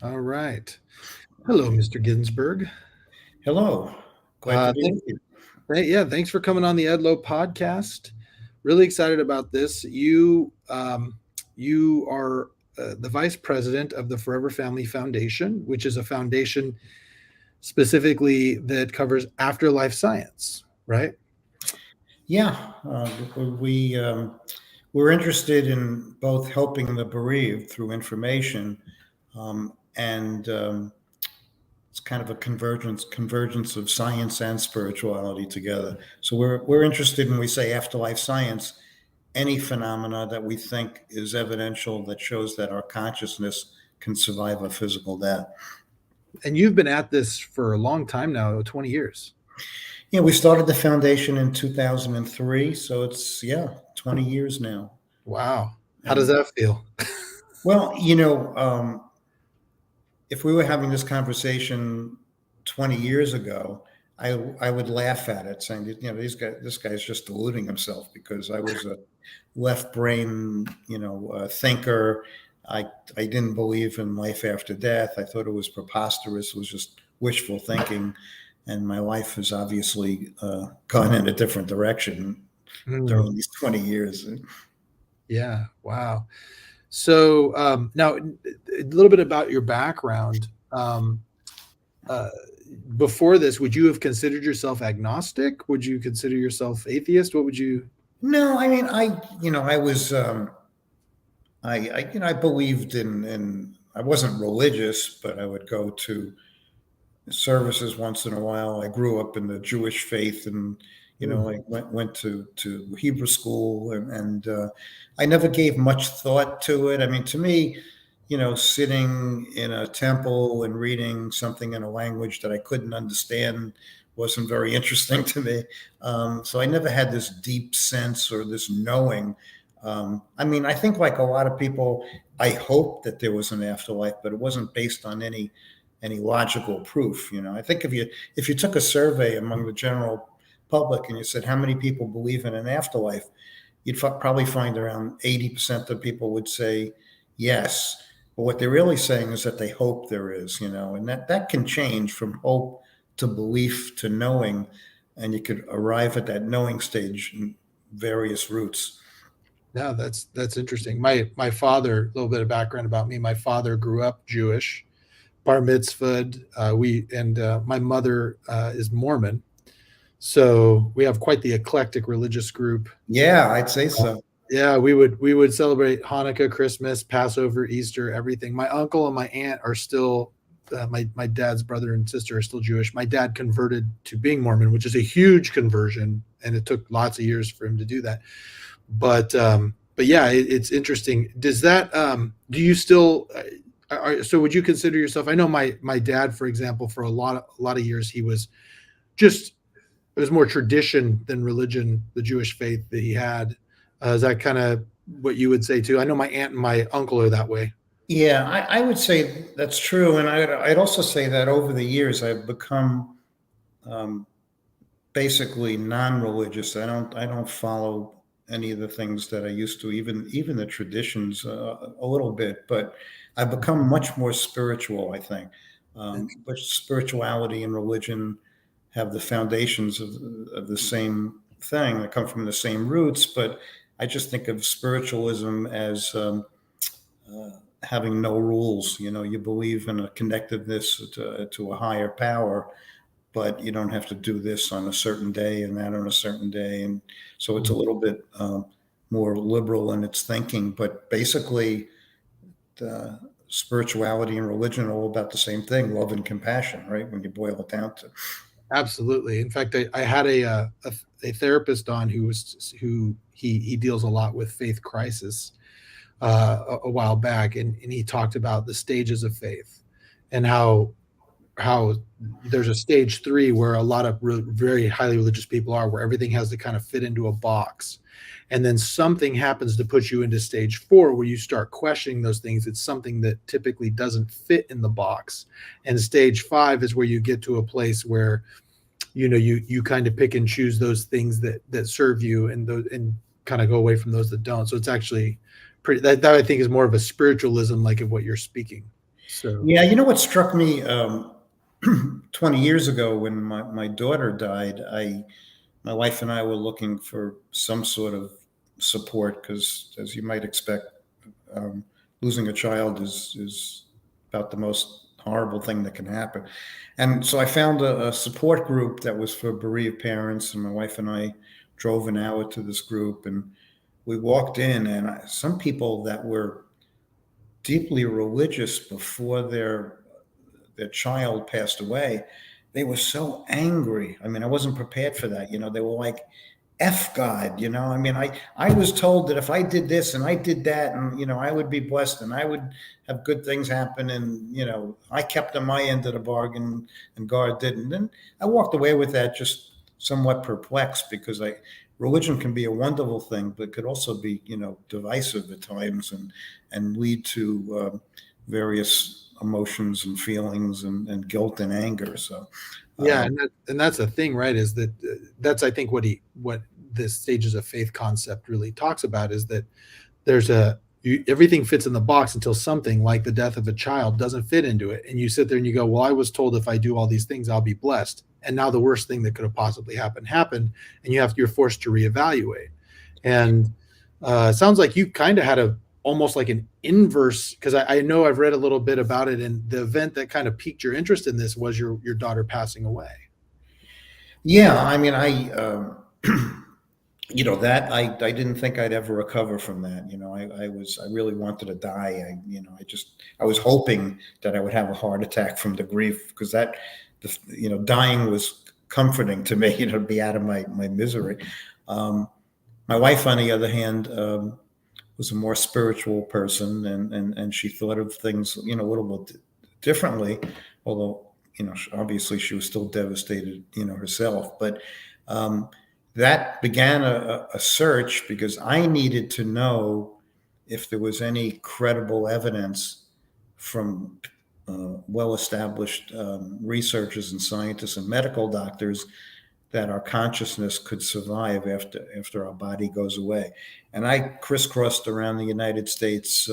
All right. Hello, Mr. Ginsberg. Hello. Glad to be Thank, with you. yeah, thanks for coming on the Edlow podcast. Really excited about this. You are the vice president of the Forever Family Foundation, which is a foundation specifically that covers afterlife science, right? Yeah, we're interested in both helping the bereaved through information, and it's kind of a convergence of science and spirituality together. So we're interested when we say afterlife science, any phenomena that we think is evidential that shows that our consciousness can survive a physical death. And you've been at this for a long time now, 20 years. Yeah, we started the foundation in 2003, so it's 20 years now. Wow. How does And that feel? well, if we were having this conversation 20 years ago, I would laugh at it, saying, this guy's just deluding himself because I was a left brain, thinker. I didn't believe in life after death. I thought it was preposterous. It was just wishful thinking. And my life has obviously gone in a different direction Hmm. during these 20 years. Yeah. Wow. So now, a little bit about your background. Uh, Before this, would you have considered yourself agnostic? Would you consider yourself atheist? What would you? No, I mean, I was, I believed in, I wasn't religious, but I would go to services once in a while. I grew up in the Jewish faith, and I went to Hebrew school, and I never gave much thought to it. I mean, to me, sitting in a temple and reading something in a language that I couldn't understand wasn't very interesting to me. So I never had this deep sense or this knowing. I mean, I think like a lot of people, I hoped that there was an afterlife, but it wasn't based on any logical proof. I think if you took a survey among the general public and you said how many people believe in an afterlife, you'd probably find around 80% of people would say yes. But what they're really saying is that they hope there is, and that can change from hope to belief to knowing, and you could arrive at that knowing stage in various routes. No, that's interesting. My father, a little bit of background about me. My father grew up Jewish, bar mitzvahed. My mother is Mormon, so we have quite the eclectic religious group. Yeah, I'd say so. Yeah, we would celebrate Hanukkah, Christmas, Passover, Easter, everything. My uncle and my aunt are still my dad's brother and sister are still Jewish. My dad converted to being Mormon, which is a huge conversion, and it took lots of years for him to do that. But yeah, it's interesting. Does that do you still? So would you consider yourself? I know my dad, for example, for a lot of years, he was just it was more tradition than religion, the Jewish faith that he had. Is that kind of what you would say too? I know my aunt and my uncle are that way. Yeah, I would say that's true, and I'd also say that over the years I've become um, basically non-religious. I don't follow any of the things that I used to, even the traditions a little bit, but I've become much more spiritual, I think. But spirituality and religion have the foundations of the same thing. They come from the same roots, but I just think of spiritualism as having no rules. You believe in a connectedness to a higher power, but you don't have to do this on a certain day and that on a certain day. And so it's a little bit more liberal in its thinking. But basically, spirituality and religion are all about the same thing: love and compassion, right? When you boil it down to. Absolutely. In fact, I had a therapist on who he deals a lot with faith crisis a while back, and he talked about the stages of faith and how there's a stage 3 where a lot of very highly religious people are, where everything has to kind of fit into a box, and then something happens to put you into stage 4 where you start questioning those things. It's something that typically doesn't fit in the box, and stage 5 is where you get to a place where you kind of pick and choose those things that serve you, and kind of go away from those that don't. So it's actually pretty, that I think is more of a spiritualism like of what you're speaking. So Yeah, you know what struck me 20 years ago when my daughter died, my wife and I were looking for some sort of support because, as you might expect, um, losing a child is about the most horrible thing that can happen. And so I found a support group that was for bereaved parents, and my wife and I drove an hour to this group, and we walked in, and some people that were deeply religious before their child passed away, they were so angry. I mean, I wasn't prepared for that. They were like, F God, I mean, I was told that if I did this and I did that, and, I would be blessed and I would have good things happen. And, I kept on my end of the bargain and God didn't. And I walked away with that just somewhat perplexed because religion can be a wonderful thing, but could also be, divisive at times and lead to various emotions and feelings and guilt and anger. So, yeah, and that's the thing, right? Is that that's I think what this stages of faith concept really talks about is that there's everything fits in the box until something like the death of a child doesn't fit into it, and you sit there and you go, well, I was told if I do all these things I'll be blessed, and now the worst thing that could have possibly happened, and you're forced to reevaluate. And it sounds like you kind of had a almost like an inverse, because I know I've read a little bit about it, and the event that kind of piqued your interest in this was your daughter passing away. yeah, I mean, that I didn't think I'd ever recover from that. I really wanted to die. I was hoping that I would have a heart attack from the grief because dying was comforting to me, to be out of my misery. My wife, on the other hand, was a more spiritual person, and she thought of things, a little bit differently, although, obviously she was still devastated, herself. But that began a search because I needed to know if there was any credible evidence from well-established researchers and scientists and medical doctors that our consciousness could survive after our body goes away. And I crisscrossed around the United States,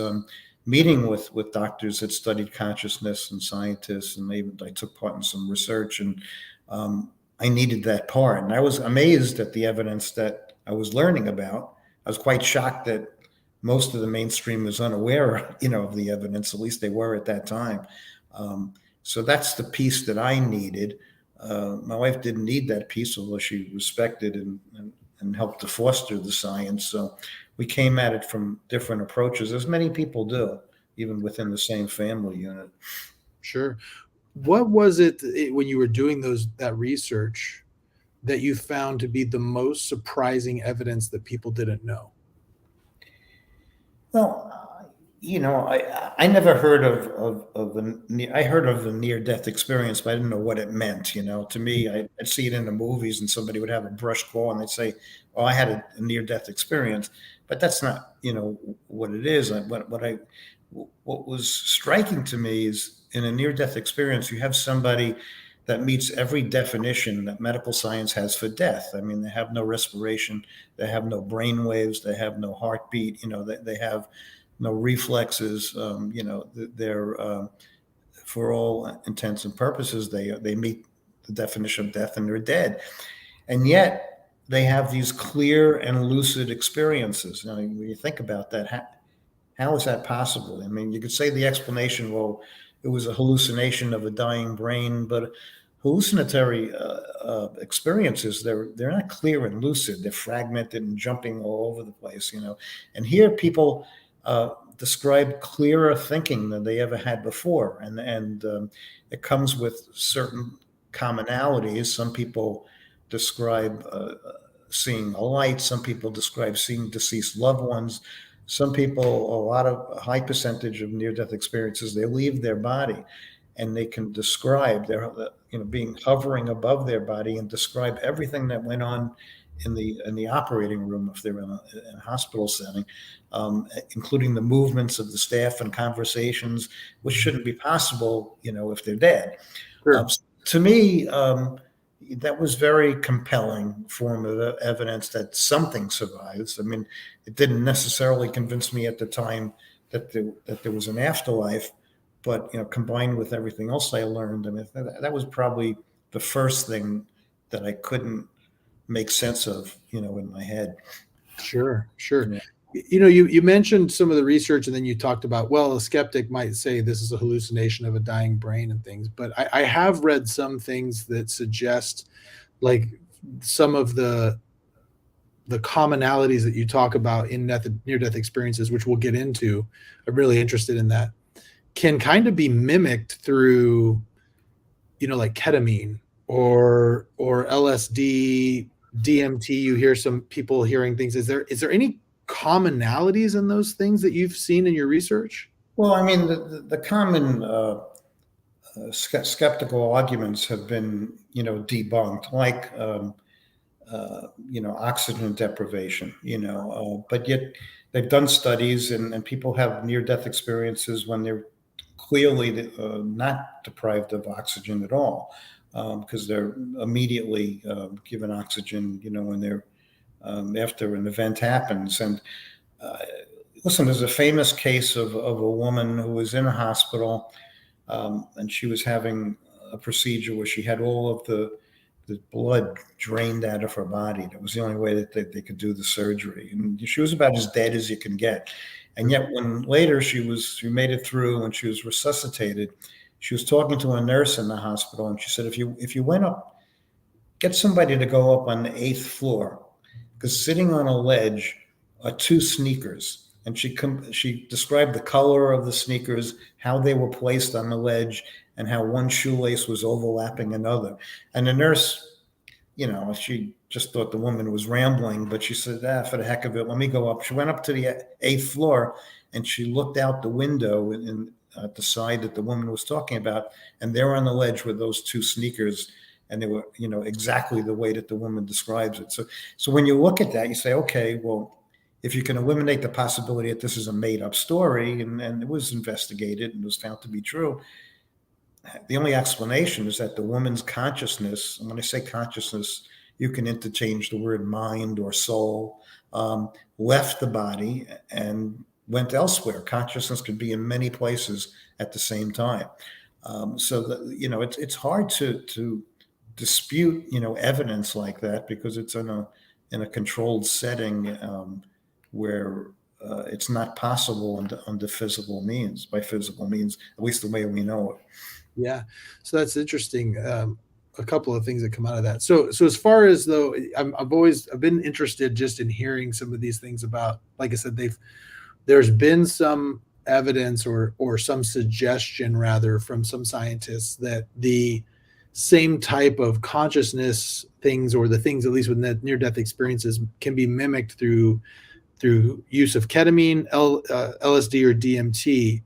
meeting with doctors that studied consciousness and scientists, and I took part in some research, and I needed that part. And I was amazed at the evidence that I was learning about. I was quite shocked that most of the mainstream was unaware, of the evidence. At least they were at that time. So that's the piece that I needed. My wife didn't need that piece, although she respected and helped to foster the science. So we came at it from different approaches, as many people do, even within the same family unit. Sure. What was it when you were doing that research that you found to be the most surprising evidence that people didn't know? Well, I never heard I heard of a near death experience, but I didn't know what it meant. To me, I'd see it in the movies, and somebody would have a brush call, and they'd say, "Oh, I had a near death experience," but that's not, what it is. What was striking to me is in a near death experience, you have somebody that meets every definition that medical science has for death. I mean, they have no respiration, they have no brain waves, they have no heartbeat, they have no reflexes. They're for all intents and purposes, they meet the definition of death and they're dead. And yet they have these clear and lucid experiences. Now, when you think about that, how is that possible? I mean, you could say the explanation, well, it was a hallucination of a dying brain, but hallucinatory experiences, they're not clear and lucid. They're fragmented and jumping all over the place, And here people describe clearer thinking than they ever had before, and it comes with certain commonalities. Some people describe seeing a light. Some people describe seeing deceased loved ones. Some people, a high percentage of near-death experiences, they leave their body and they can describe their, being hovering above their body and describe everything that went on in the operating room if they're in a hospital setting, including the movements of the staff and conversations, which shouldn't be possible, if they're dead. Sure. To me, that was very compelling form of evidence that something survives. I mean, it didn't necessarily convince me at the time that there was an afterlife, but combined with everything else I learned, I mean, that was probably the first thing that I couldn't make sense of, in my head. Sure, sure. Yeah. You mentioned some of the research, and then you talked about, well, a skeptic might say this is a hallucination of a dying brain and things. But I have read some things that suggest, like, some of the commonalities that you talk about in near-death experiences, which we'll get into. I'm really interested in that. Can kind of be mimicked through, like ketamine or LSD, DMT. You hear some people hearing things. Is there any commonalities in those things that you've seen in your research? Well, I mean, the common skeptical arguments have been, debunked, like, oxygen deprivation, but yet they've done studies, and people have near death experiences when they're clearly not deprived of oxygen at all, because they're immediately given oxygen, when they're after an event happens. And uh, listen, there's a famous case of a woman who was in a hospital, and she was having a procedure where she had all of the blood drained out of her body. That was the only way that they could do the surgery. And she was about as dead as you can get. And yet when later she made it through and she was resuscitated, she was talking to a nurse in the hospital, and she said, if you went up, get somebody to go up on the 8th floor, because sitting on a ledge are two sneakers. And she described the color of the sneakers, how they were placed on the ledge, and how one shoelace was overlapping another. And the nurse, she just thought the woman was rambling, but she said, for the heck of it, let me go up. She went up to the 8th floor, and she looked out the window at the side that the woman was talking about, and there on the ledge were those two sneakers, and they were, exactly the way that the woman describes it. So when you look at that, you say, okay, well, if you can eliminate the possibility that this is a made-up story, and it was investigated and was found to be true, the only explanation is that the woman's consciousness, and when I say consciousness, you can interchange the word mind or soul, left the body and went elsewhere. Consciousness could be in many places at the same time. So that, it's hard to dispute, evidence like that, because it's in a controlled setting, where it's not possible under physical means, by physical means, at least the way we know it. Yeah. So that's interesting. A couple of things that come out of that. So as far as though I've been interested just in hearing some of these things about, like I said, there's been some evidence or some suggestion rather from some scientists that the same type of consciousness things, or the things at least with near death experiences, can be mimicked through use of ketamine, LSD, or DMT.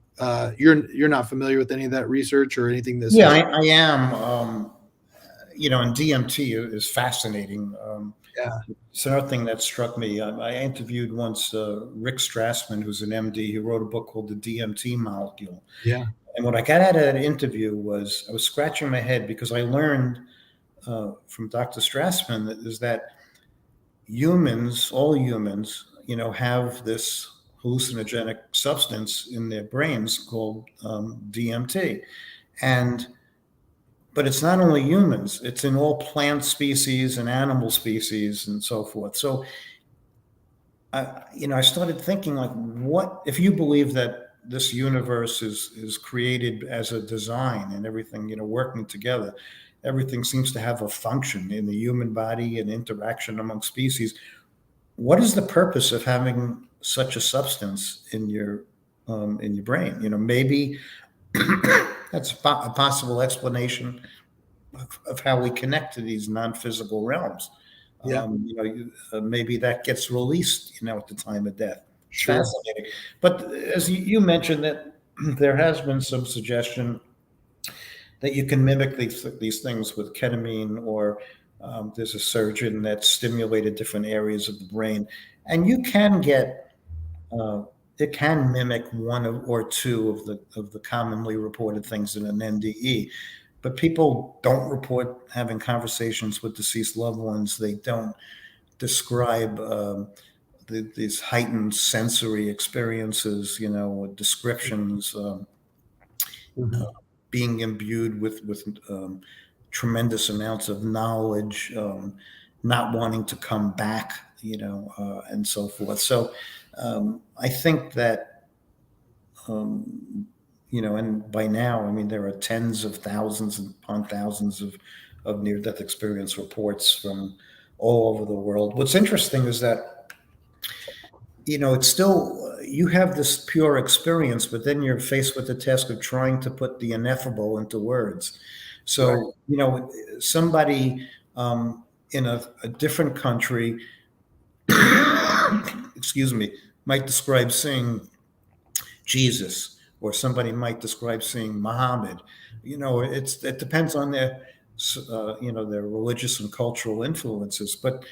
You're not familiar with any of that research or anything that's Yeah, I am. And DMT is fascinating. yeah, It's another thing that struck me. I interviewed once Rick Strassman, who's an MD, who wrote a book called The DMT Molecule. yeah, And what I got out of that interview was I was scratching my head, because I learned from Dr. Strassman that all humans, have this hallucinogenic substance in their brains called DMT. But it's not only humans, it's in all plant species and animal species and so forth. So, I started thinking, like, what if you believe that this universe is created as a design, and everything, working together, everything seems to have a function in the human body and interaction among species. What is the purpose of having such a substance in your brain? Maybe that's a possible explanation of how we connect to these non-physical realms. yeah, Maybe that gets released, at the time of death. It's sure, fascinating. But as you mentioned, that there has been some suggestion that you can mimic these things with ketamine, or there's a surgeon that stimulated different areas of the brain, and you can get it can mimic one or two of the commonly reported things in an NDE. But people don't report having conversations with deceased loved ones. They don't describe these heightened sensory experiences, with descriptions. Mhm. being imbued with tremendous amounts of knowledge, not wanting to come back, and so forth. So I think that, and by now, I mean, there are tens of thousands and upon thousands of near-death experience reports from all over the world. What's interesting is that, it's still, you have this pure experience, but then you're faced with the task of trying to put the ineffable into words. Right. So, somebody in a different country, excuse me, might describe seeing Jesus, or somebody might describe seeing Muhammad. It depends on their religious and cultural influences, but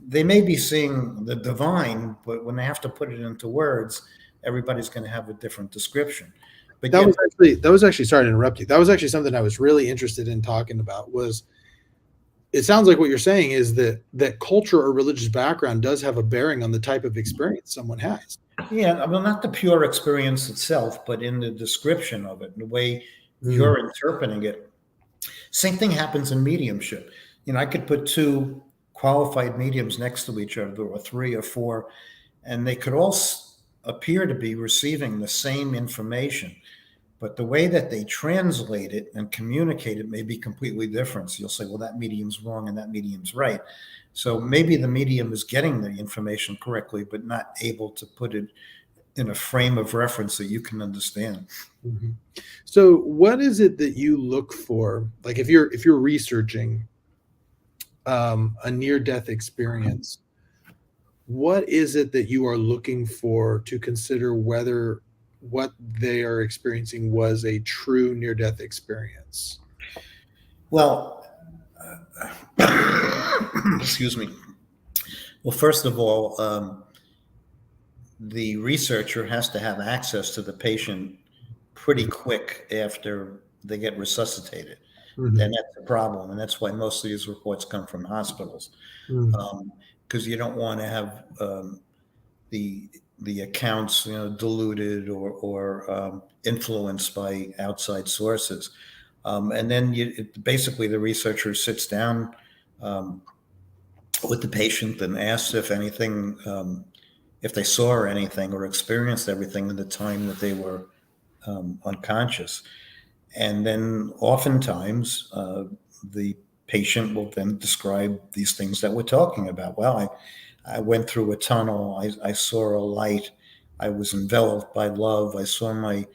they may be seeing the divine, but when they have to put it into words, everybody's going to have a different description. But That yet, was actually, sorry to interrupt you. That was actually something I was really interested in talking about. Was it sounds like what you're saying is that culture or religious background does have a bearing on the type of experience someone has. yeah, well, not the pure experience itself, but in the description of it, the way Mm. you're interpreting it. Same thing happens in mediumship. I could put two qualified mediums next to each other, or three or four, and they could all appear to be receiving the same information, but the way that they translate it and communicate it may be completely different. So you'll say, well, that medium's wrong and that medium's right. So maybe the medium is getting the information correctly, but not able to put it in a frame of reference that you can understand. Mhm. So, what is it that you look for? Like, if you're researching a near-death experience, what is it that you are looking for to consider whether what they are experiencing was a true near-death experience? Well, excuse me. Well, first of all, the researcher has to have access to the patient pretty quick after they get resuscitated. Mhm. And that's the problem. And that's why most of these reports come from hospitals, Mm. because you don't want to have the accounts, diluted or influenced by outside sources. And then basically the researcher sits down um, with the patient and asks if anything, if they saw anything or experienced everything in the time that they were unconscious. And then oftentimes the patient will then describe these things that we're talking about. Well, I went through a tunnel. I saw a light. I was enveloped by love. I saw my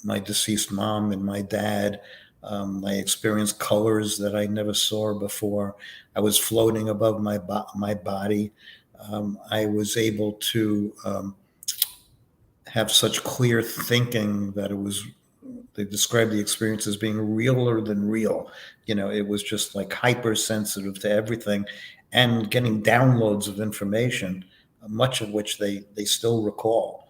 my deceased mom and my dad. I experienced colors that I never saw before. I was floating above my body. I was able to have such clear thinking that it was. They described the experience as being realer than real. It was just like hypersensitive to everything, and getting downloads of information, much of which they still recall.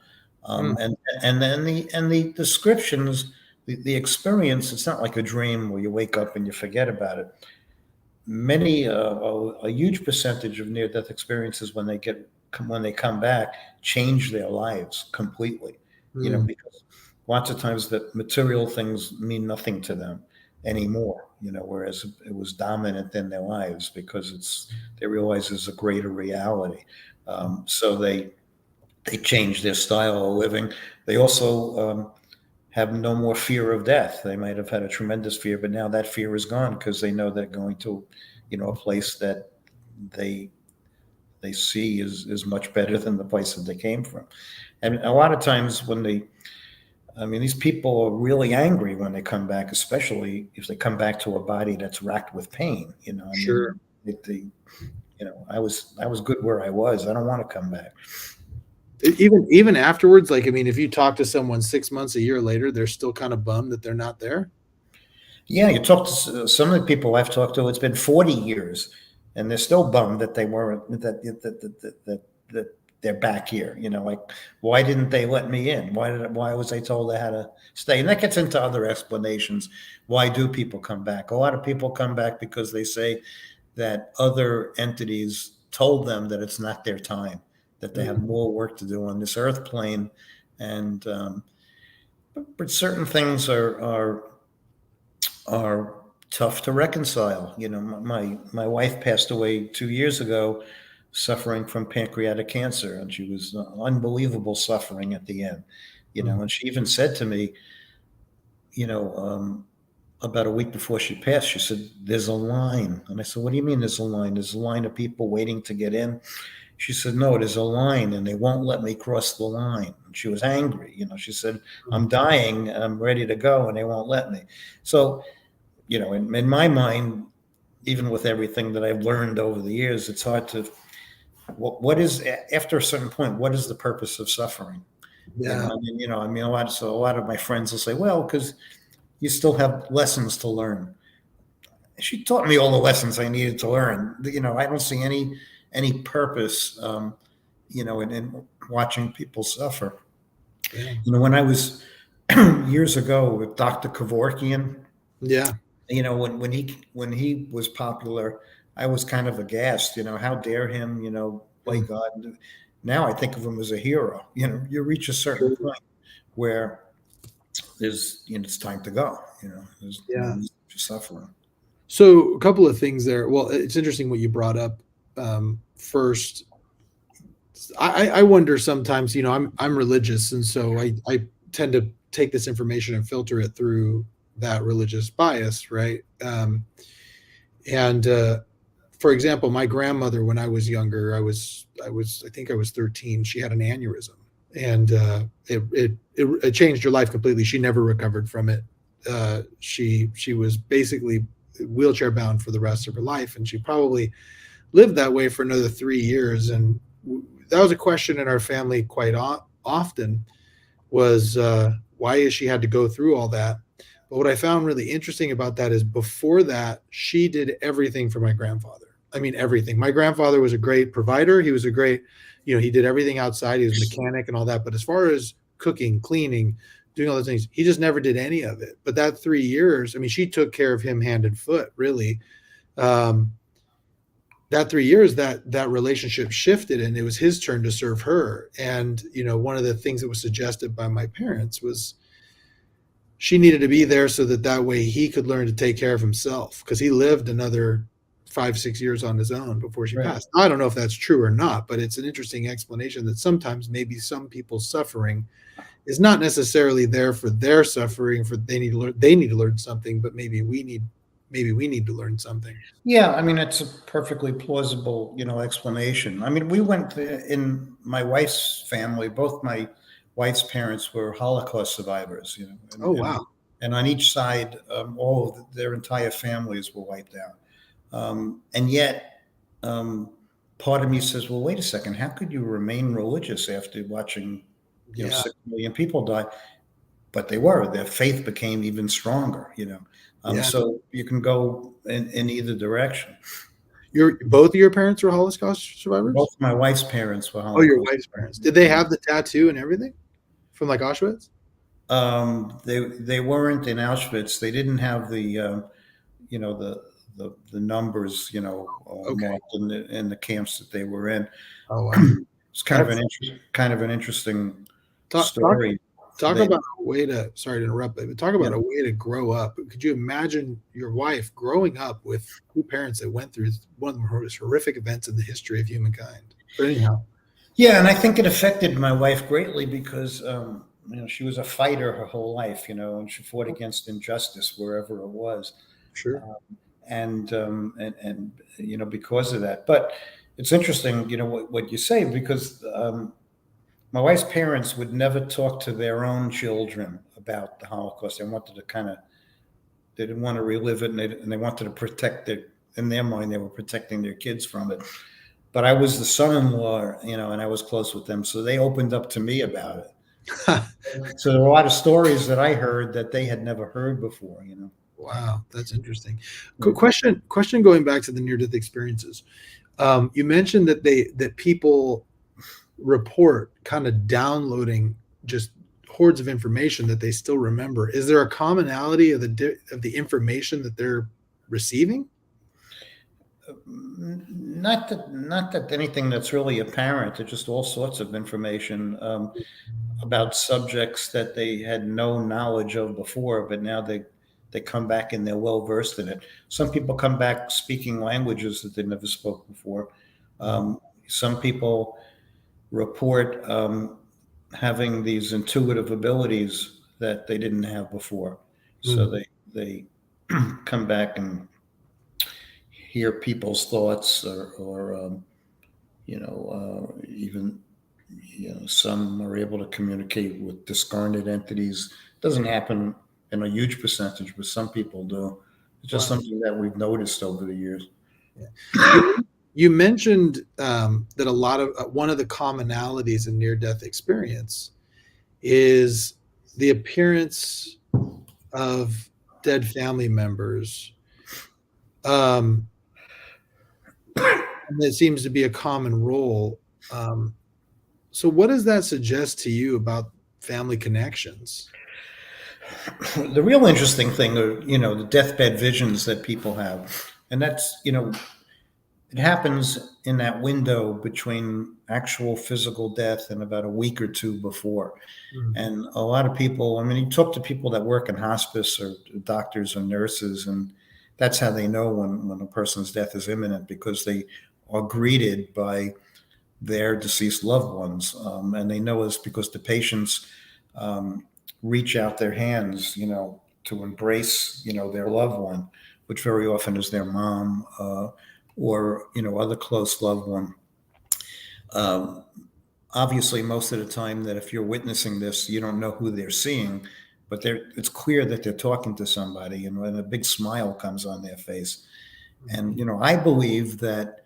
Mm. And then the descriptions, the experience. It's not like a dream where you wake up and you forget about it. Many a huge percentage of near death experiences, when they come back, change their lives completely. Mm. Because lots of times that material things mean nothing to them anymore. Whereas it was dominant in their lives, because they realize there's a greater reality. So they change their style of living. They also have no more fear of death. They might have had a tremendous fear, but now that fear is gone, because they know they're going to, a place that they they see is much better than the place that they came from. And a lot of times these people are really angry when they come back, especially if they come back to a body that's racked with pain. Sure. I was good where I was. I don't want to come back. Even afterwards, like, I mean, if you talk to someone 6 months, a year later, they're still kind of bummed that they're not there. Yeah, you talk to some of the people I've talked to. It's been 40 years, and they're still bummed that they weren't that they're back here. Like, why didn't they let me in? Why was I told I had to stay? And that gets into other explanations. Why do people come back? A lot of people come back because they say that other entities told them that it's not their time, that they have Mm. more work to do on this earth plane, and but certain things are tough to reconcile. My wife passed away 2 years ago, suffering from pancreatic cancer, and she was unbelievable suffering at the end. Mm. And she even said to me, about a week before she passed, she said, "There's a line." And I said, "What do you mean there's a line? There's a line of people waiting to get in." She said, "No, there's a line and they won't let me cross the line." And she was angry. She said, "I'm dying and I'm ready to go and they won't let me." So, in my mind, even with everything that I've learned over the years, it's hard to, what is, after a certain point, what is the purpose of suffering? Yeah. A lot of my friends will say, "Well, because you still have lessons to learn." She taught me all the lessons I needed to learn. I don't see any purpose, in watching people suffer. Yeah. When I was years ago with Dr. Kevorkian, Yeah. when he was popular, I was kind of aghast. How dare him, play Mm. God. Now I think of him as a hero. You reach a certain Sure. point where it's time to go. There's no Yeah. reason for suffering. So a couple of things there. Well, it's interesting what you brought up. First, I wonder sometimes. I'm religious, and so I tend to take this information and filter it through that religious bias, right? And for example, my grandmother, when I was younger, I think I was 13. She had an aneurysm, and it changed her life completely. She never recovered from it. She was basically wheelchair bound for the rest of her life, and she probably lived that way for another 3 years. And that was a question in our family quite often, was why has she had to go through all that? But what I found really interesting about that is before that, she did everything for my grandfather. I mean, everything. My grandfather was a great provider. He was a great, he did everything outside. He was a mechanic and all that. But as far as cooking, cleaning, doing all those things, he just never did any of it. But that 3 years, I mean, she took care of him hand and foot, really. Um, that 3 years, that relationship shifted, and it was his turn to serve her. And one of the things that was suggested by my parents was she needed to be there so that way he could learn to take care of himself, because he lived another 5-6 years on his own before she Right. passed. I don't know if that's true or not, but it's an interesting explanation that sometimes maybe some people's suffering is not necessarily there for their suffering, for they need to learn something, but maybe we need to learn something. Yeah, I mean, it's a perfectly plausible, explanation. I mean, we went in my wife's family. Both my wife's parents were Holocaust survivors, Oh, wow. and on each side, all of their entire families were wiped out. And yet, part of me says, "Well, wait a second. How could you remain religious after watching, Yeah. 6 million people die?" But they were. Their faith became even stronger. Yeah. So you can go in either direction. Both of your parents were Holocaust survivors? Both my wife's parents were Oh, your Holocaust. wife's parents. Did they have the tattoo and everything from like Auschwitz? They weren't in Auschwitz. They didn't have you know the numbers Okay. marked in the camps that they were in. Oh, wow. It's kind of an interesting Talk talk story. talk They, about a way to, sorry to interrupt, but talk yeah. about a way to grow up. Could you imagine your wife growing up with two parents that went through one of the most horrific events in the history of humankind? But anyhow, Yeah, and I think it affected my wife greatly because she was a fighter her whole life, and she fought against injustice wherever it was, sure. and because of that. But it's interesting, what you say, because my wife's parents would never talk to their own children about the Holocaust. They didn't want to relive it, and they wanted to protect in their mind, they were protecting their kids from it. But I was the son-in-law, and I was close with them, so they opened up to me about it. So there were a lot of stories that I heard that they had never heard before. Wow, that's interesting. Right. Question going back to the near-death experiences. You mentioned that people report kind of downloading just hordes of information that they still remember. Is there a commonality of the information that they're receiving? Not that anything that's really apparent. There's just all sorts of information about subjects that they had no knowledge of before, but now they come back and they're well versed in it. Some people come back speaking languages that they never spoke before. Some people report having these intuitive abilities that they didn't have before. So they come back and hear people's thoughts, or even some are able to communicate with discarnate entities. It doesn't happen in a huge percentage, but some people do. It's just Wow. something that we've noticed over the years. You mentioned that a lot of one of the commonalities in near-death experience is the appearance of dead family members. And it seems to be a common role. So what does that suggest to you about family connections? The real interesting thing are, the deathbed visions that people have. And that's, it happens in that window between actual physical death and about a week or two before. And a lot of people, I mean, you talk to people that work in hospice or doctors or nurses, and that's how they know when a person's death is imminent, because they are greeted by their deceased loved ones. And they know it's because the patients reach out their hands, to embrace, their loved one, which very often is their mom or, other close loved one. Obviously, most of the time that if you're witnessing this, you don't know who they're seeing, but it's clear that they're talking to somebody, and when a big smile comes on their face. And, I believe that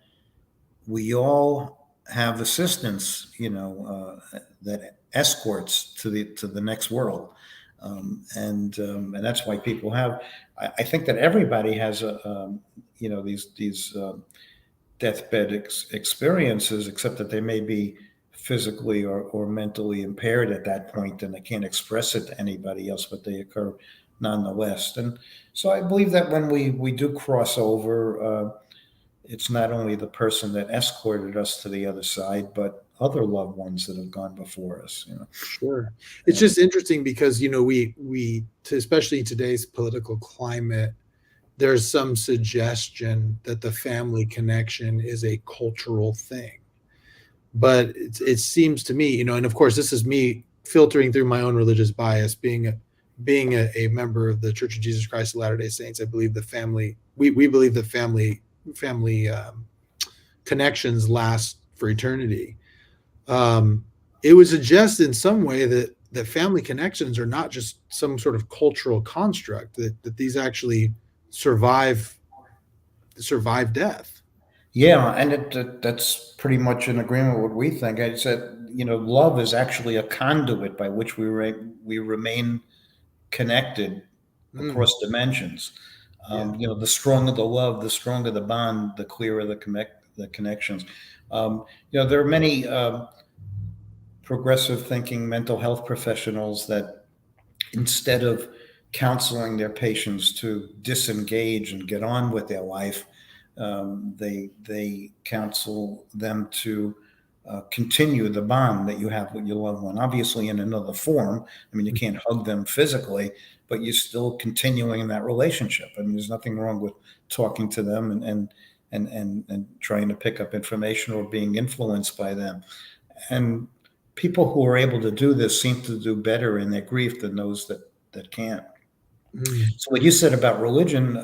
we all have assistants, that escorts to the next world. And that's why people have, I think that everybody has these deathbed experiences, except that they may be physically or mentally impaired at that point, and they can't express it to anybody else, but they occur nonetheless. And so I believe that when we do cross over, it's not only the person that escorted us to the other side, but other loved ones that have gone before us. Sure. It's just interesting because, especially in today's political climate, there's some suggestion that the family connection is a cultural thing. But it seems to me, and of course, this is me filtering through my own religious bias, being a member of the Church of Jesus Christ of Latter-day Saints. I believe the family, we believe that family connections last for eternity. It would suggest in some way that family connections are not just some sort of cultural construct, that these actually survive death. Yeah, and that's pretty much in agreement with what we think. I said, love is actually a conduit by which we remain connected across dimensions. The stronger the love, the stronger the bond, the clearer the connections. There are many progressive thinking mental health professionals that, instead of counseling their patients to disengage and get on with their life, they counsel them to continue the bond that you have with your loved one, obviously in another form. I mean, you can't hug them physically, but you're still continuing that relationship. I mean, there's nothing wrong with talking to them and trying to pick up information or being influenced by them. And people who are able to do this seem to do better in their grief than those that can't. So what you said about religion,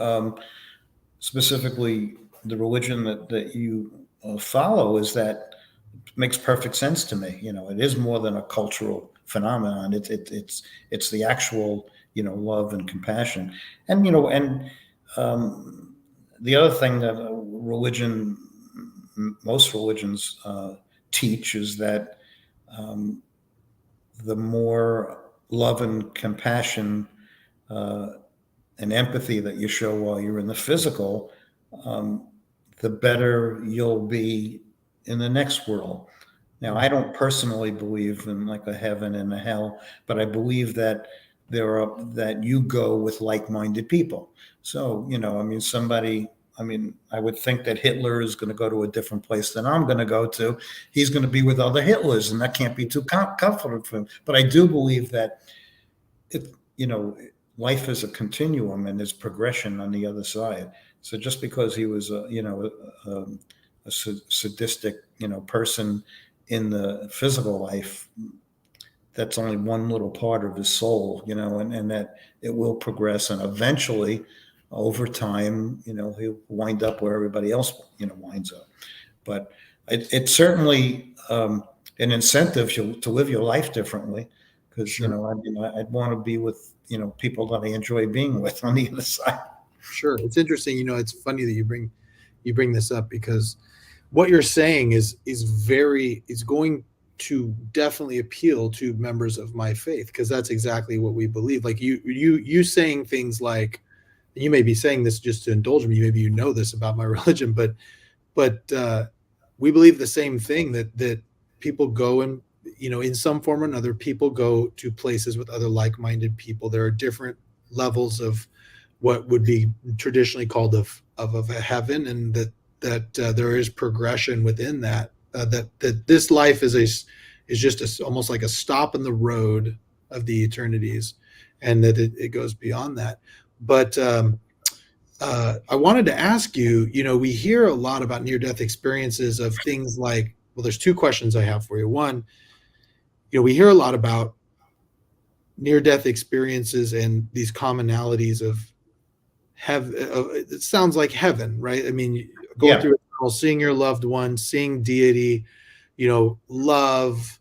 specifically the religion that you follow, is that makes perfect sense to me. It is more than a cultural phenomenon. It's the actual, love and compassion. And, the other thing that most religions teach is that the more love and compassion and empathy that you show while you're in the physical, the better you'll be in the next world. Now, I don't personally believe in like a heaven and a hell, but I believe that that you go with like-minded people. So, somebody I mean, I would think that Hitler is going to go to a different place than I'm going to go to. He's going to be with other Hitlers, and that can't be too comfortable for him. But I do believe that it, life is a continuum and there's progression on the other side. So just because he was a sadistic, person in the physical life, that's only one little part of his soul, and that it will progress, and eventually, over time, he'll wind up where everybody else, winds up. But it's certainly an incentive to live your life differently, because Sure. I'd want to be with people that I enjoy being with on the other side. Sure. It's interesting. It's funny that you bring this up, because what you're saying is going to definitely appeal to members of my faith, because that's exactly what we believe. Like you saying things like, you may be saying this just to indulge me, maybe this about my religion, but we believe the same thing, that people go, and in some form or another, people go to places with other like-minded people. There are different levels of what would be traditionally called of a heaven, and that there is progression within that. That this life is just almost like a stop in the road of the eternities, and that it goes beyond that. But I wanted to ask you, we hear a lot about near-death experiences of things like, well, there's two questions I have for you. One, we hear a lot about near-death experiences and these commonalities of heaven. It sounds like heaven, right? I mean, going through it, seeing your loved one, seeing deity, love,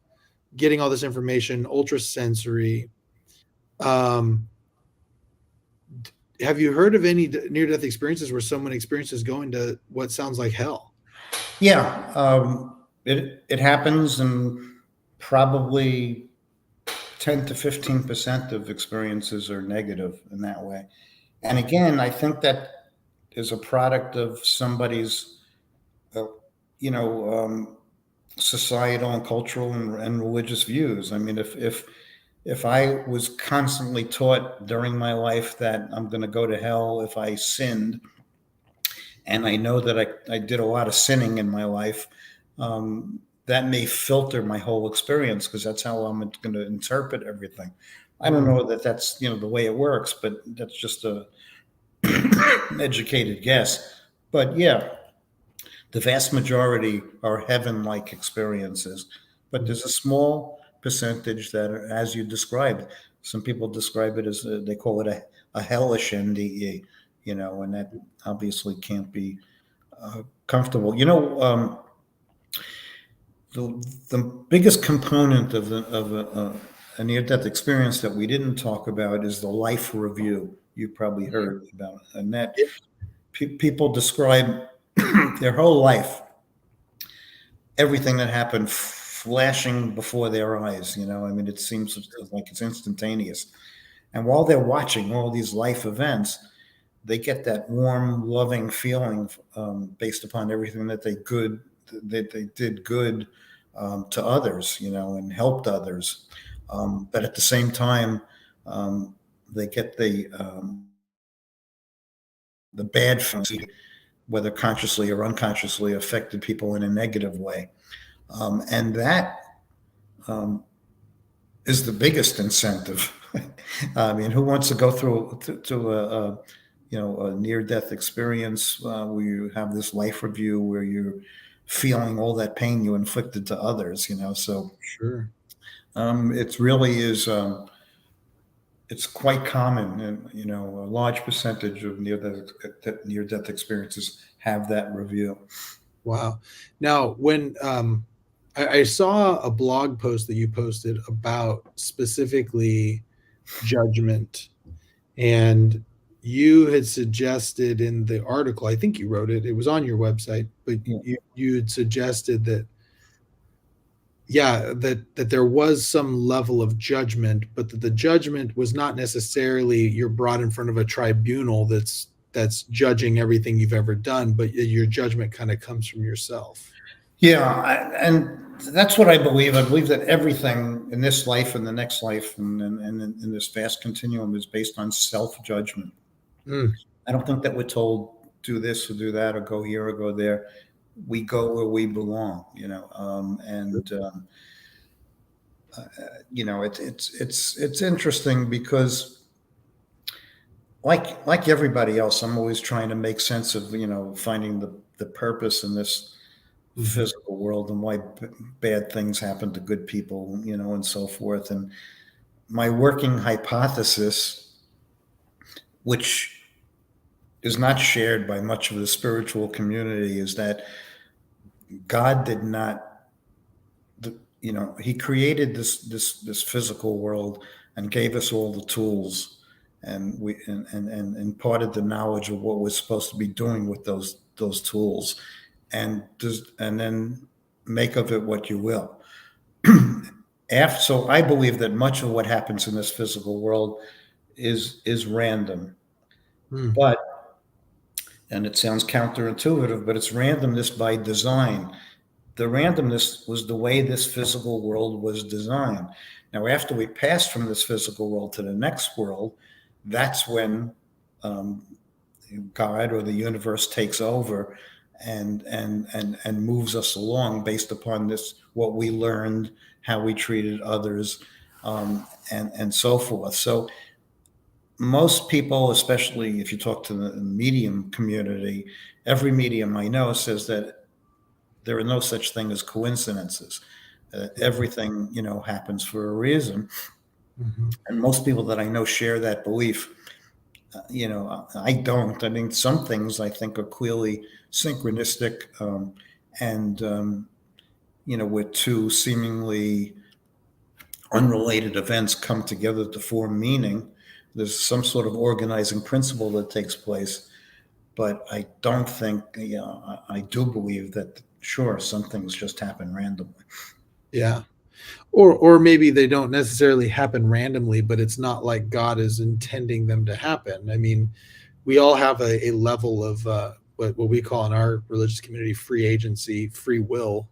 getting all this information, ultra sensory. Have you heard of any near-death experiences where someone experiences going to what sounds like hell? Yeah, it happens, and probably 10 to 15% of experiences are negative in that way. And again, I think that is a product of somebody's, societal and cultural and religious views. I mean, if I was constantly taught during my life that I'm going to go to hell if I sinned, and I know that I did a lot of sinning in my life, that may filter my whole experience, because that's how I'm going to interpret everything. I don't know that that's the way it works, but that's just an educated guess. But yeah, the vast majority are heaven-like experiences, but there's a small percentage that are, as you described. Some people describe it as they call it a hellish NDE, and that obviously can't be comfortable. The biggest component of a near-death experience that we didn't talk about is the life review. You probably heard about it, and that people describe their whole life, everything that happened flashing before their eyes. I mean, it seems like it's instantaneous. And while they're watching all these life events, they get that warm, loving feeling based upon everything that they did good to others, and helped others. But at the same time, they get the bad feelings, whether consciously or unconsciously, affected people in a negative way. And that is the biggest incentive. I mean, who wants to go through to a near-death experience where you have this life review where you're feeling all that pain you inflicted to others? So Sure. It really is. It's quite common, and a large percentage of near-death experiences have that review. Wow. Now, when I saw a blog post that you posted about specifically judgment, and you had suggested in the article, I think you wrote it, it was on your website, but you had suggested that, that there was some level of judgment, but that the judgment was not necessarily you're brought in front of a tribunal that's judging everything you've ever done, but your judgment kind of comes from yourself. Yeah, and that's what I believe. I believe that everything in this life and the next life and in this vast continuum is based on self-judgment. I don't think that we're told do this or do that or go here or go there. We go where we belong, it's interesting because like everybody else, I'm always trying to make sense of, finding the purpose in this physical world and why bad things happen to good people, and so forth. And my working hypothesis, which is not shared by much of the spiritual community, is that God did not, he created this physical world and gave us all the tools, and we and imparted the knowledge of what we're supposed to be doing with those tools, and then make of it what you will. So I believe that much of what happens in this physical world is random, but, and it sounds counterintuitive, but it's randomness by design. The randomness was the way this physical world was designed. Now, after we pass from this physical world to the next world, that's when God or the universe takes over and moves us along based upon this, what we learned, how we treated others, and so forth. So most people, especially if you talk to the medium community, every medium I know says that there are no such thing as coincidences. Everything, happens for a reason. And most people that I know share that belief. I don't. I mean, some things I think are clearly synchronistic, where two seemingly unrelated events come together to form meaning. There's some sort of organizing principle that takes place, but I don't think, I do believe that, sure, some things just happen randomly. Yeah. Or maybe they don't necessarily happen randomly, but it's not like God is intending them to happen. I mean, we all have a level of what we call in our religious community free agency, free will,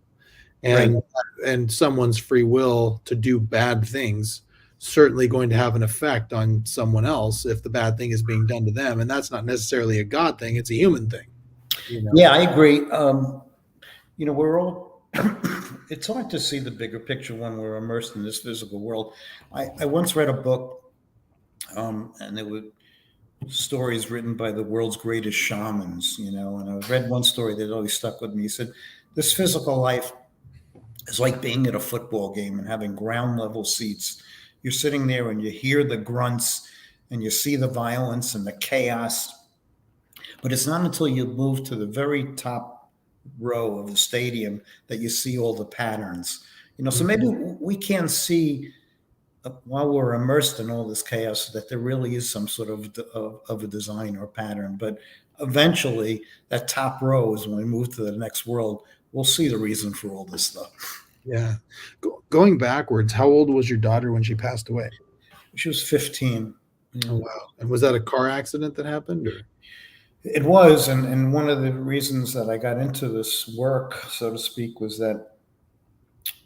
and Right. and someone's free will to do bad things certainly going to have an effect on someone else if the bad thing is being done to them, and that's not necessarily a God thing; it's a human thing. Yeah, I agree. We're all, it's hard to see the bigger picture when we're immersed in this physical world. I once read a book, and there were stories written by the world's greatest shamans, and I read one story that always stuck with me. He said, this physical life is like being at a football game and having ground level seats. You're sitting there and you hear the grunts and you see the violence and the chaos. But it's not until you move to the very top row of the stadium that you see all the patterns. So maybe we can't see, while we're immersed in all this chaos, that there really is some sort of a design or pattern. But eventually, that top row is when we move to the next world. We'll see the reason for all this stuff. Yeah. Going backwards, how old was your daughter when she passed away? She was 15. Oh, wow. And was that a car accident that happened, or? It was, and one of the reasons that I got into this work, so to speak, was that,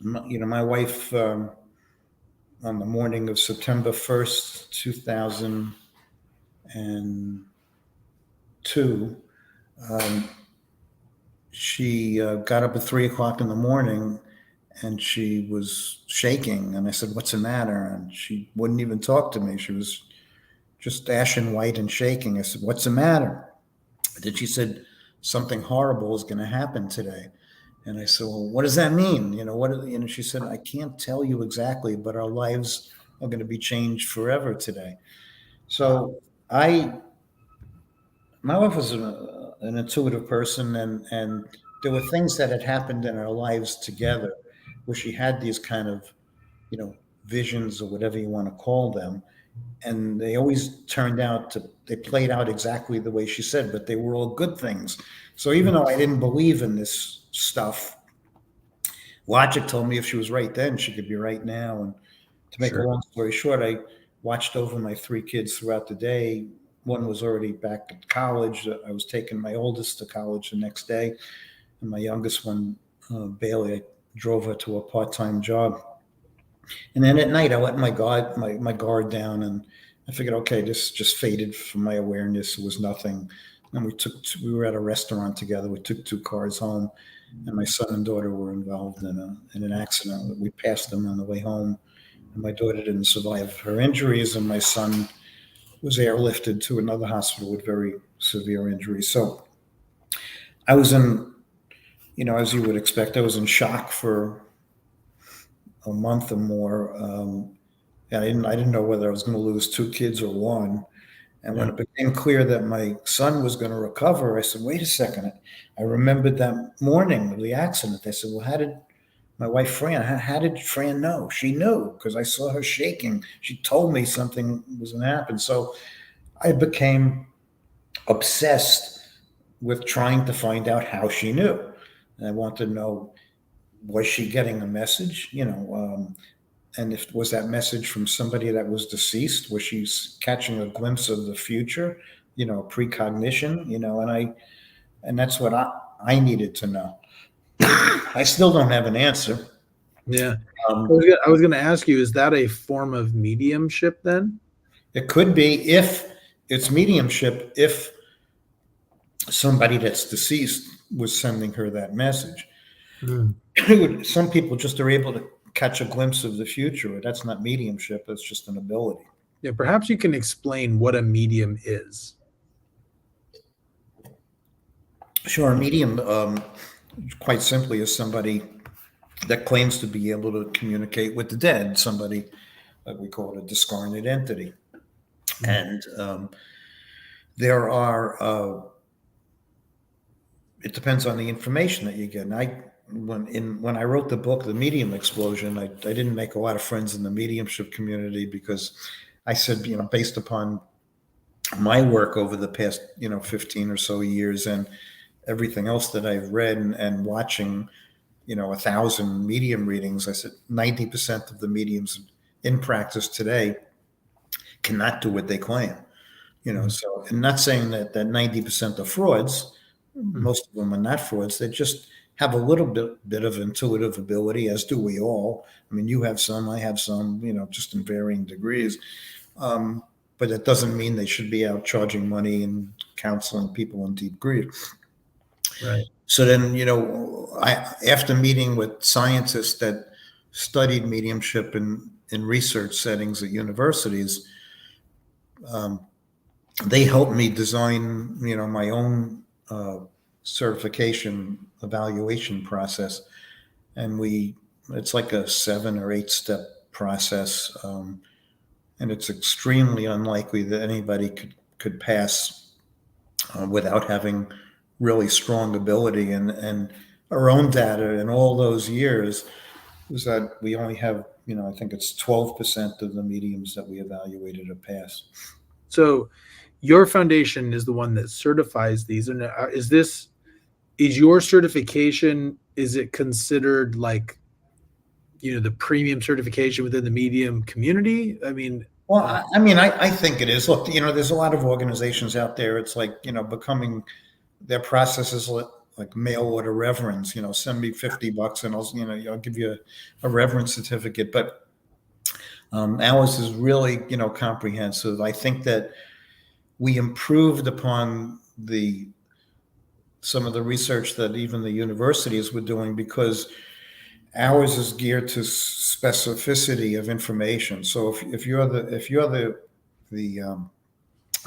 my wife, on the morning of September 1st, 2002, she got up at 3 o'clock in the morning and she was shaking. And I said, what's the matter? And she wouldn't even talk to me. She was just ashen white and shaking. I said, what's the matter? And then she said, something horrible is going to happen today. And I said, well, what does that mean? She said, I can't tell you exactly, but our lives are going to be changed forever today. So my wife was an intuitive person, and there were things that had happened in our lives together where she had these kind of, visions or whatever you want to call them. And they always they played out exactly the way she said, but they were all good things. So even though I didn't believe in this stuff, logic told me if she was right then, she could be right now. And to make a long story short, I watched over my 3 kids throughout the day. One was already back at college. I was taking my oldest to college the next day, and my youngest one, Bailey, I drove her to a part-time job. And then at night, I let my guard down, and I figured, okay, this just faded from my awareness. It was nothing. and we were at a restaurant together. We took 2 cars home, and my son and daughter were involved in an accident. We passed them on the way home, and my daughter didn't survive her injuries, and my son was airlifted to another hospital with very severe injuries. So I was in, as you would expect, I was in shock for a month or more. And I didn't know whether I was going to lose 2 kids or one. And when it became clear that my son was going to recover, I said, wait a second. I remembered that morning of the accident. I said, well, how did my wife, Fran, how did Fran know? She knew because I saw her shaking. She told me something was going to happen. So I became obsessed with trying to find out how she knew. And I wanted to know, was she getting a message? And if was that message from somebody that was deceased? Was she catching a glimpse of the future? Precognition. And that's what I needed to know. I still don't have an answer. Yeah. I was going to ask you, is that a form of mediumship then? It could be, if it's mediumship, if somebody that's deceased was sending her that message. Some people just are able to catch a glimpse of the future. That's not mediumship. That's just an ability. Yeah, perhaps you can explain what a medium is. Sure. A medium, quite simply, is somebody that claims to be able to communicate with the dead, somebody that we call a discarnate entity. And there are, it depends on the information that you get. And when I wrote the book, The Medium Explosion, I didn't make a lot of friends in the mediumship community because I said, based upon my work over the past, 15 or so years and everything else that I've read and watching, 1,000 medium readings, I said 90% of the mediums in practice today cannot do what they claim. So I'm not saying that 90% are frauds. Most of them are not frauds. They just have a little bit of intuitive ability, as do we all. I mean, you have some, I have some, just in varying degrees. But that doesn't mean they should be out charging money and counseling people in deep grief. Right. So then, after meeting with scientists that studied mediumship in research settings at universities, they helped me design, my own certification evaluation process. And it's like a 7 or 8 step process. And it's extremely unlikely that anybody could pass without having really strong ability. And our own data in all those years was that we only have, I think it's 12% of the mediums that we evaluated have passed. So your foundation is the one that certifies these. And is your certification, is it considered like, the premium certification within the medium community? I mean, well, I think it is. Look, there's a lot of organizations out there. It's like, becoming their processes like mail order reverence, send me $50 and I'll give you a reverence certificate. But ours is really, comprehensive. I think that we improved upon some of the research that even the universities were doing, because ours is geared to specificity of information. So if you're the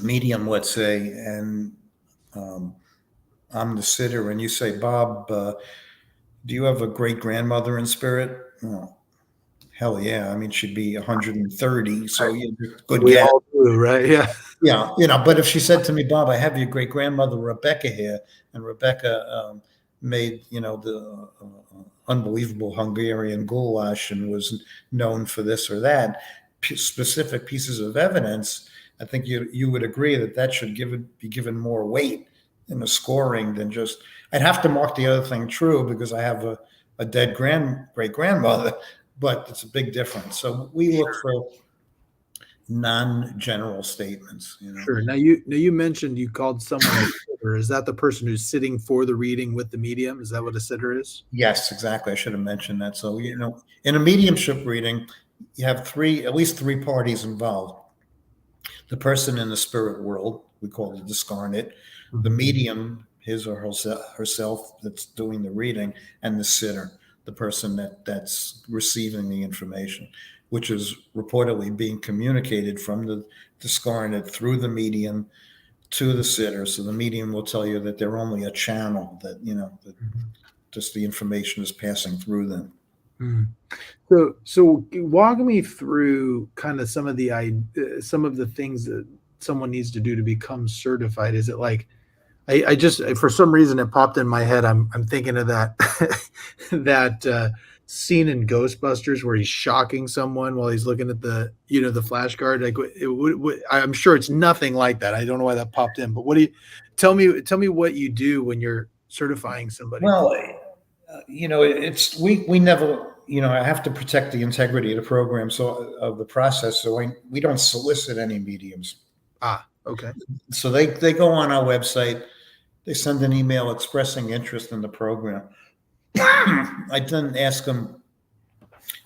medium, let's say, and I'm the sitter, and you say, Bob, do you have a great grandmother in spirit? Oh, hell yeah! I mean, she'd be 130. So you're good. We all do, right? Yeah. Yeah, but if she said to me, Bob, I have your great grandmother Rebecca here, and Rebecca made the unbelievable Hungarian goulash and was known for this or that, specific pieces of evidence, I think you would agree that should be given more weight in the scoring than just. I'd have to mark the other thing true because I have a dead great grandmother, but it's a big difference. So we look for non-general statements. Sure. Now you mentioned you called someone a sitter. Is that the person who's sitting for the reading with the medium? Is that what a sitter is? Yes, exactly. I should have mentioned that. So in a mediumship reading, you have at least three parties involved. the person in the spirit world, we call the discarnate, the medium, his or herself that's doing the reading, and the sitter, the person that's receiving the information, which is reportedly being communicated from the discarnate through the medium to the sitter. So the medium will tell you that they're only a channel, that, that just the information is passing through them. So walk me through kind of some of the things that someone needs to do to become certified. Is it like, I just, for some reason it popped in my head. I'm thinking of that that scene in Ghostbusters where he's shocking someone while he's looking at the the flashcard. Like I'm sure it's nothing like that. I don't know why that popped in. But what do you tell me what you do when you're certifying somebody? Well, it's we never. I have to protect the integrity of the program, so of the process. So we don't solicit any mediums. Okay. So they go on our website, they send an email expressing interest in the program. I then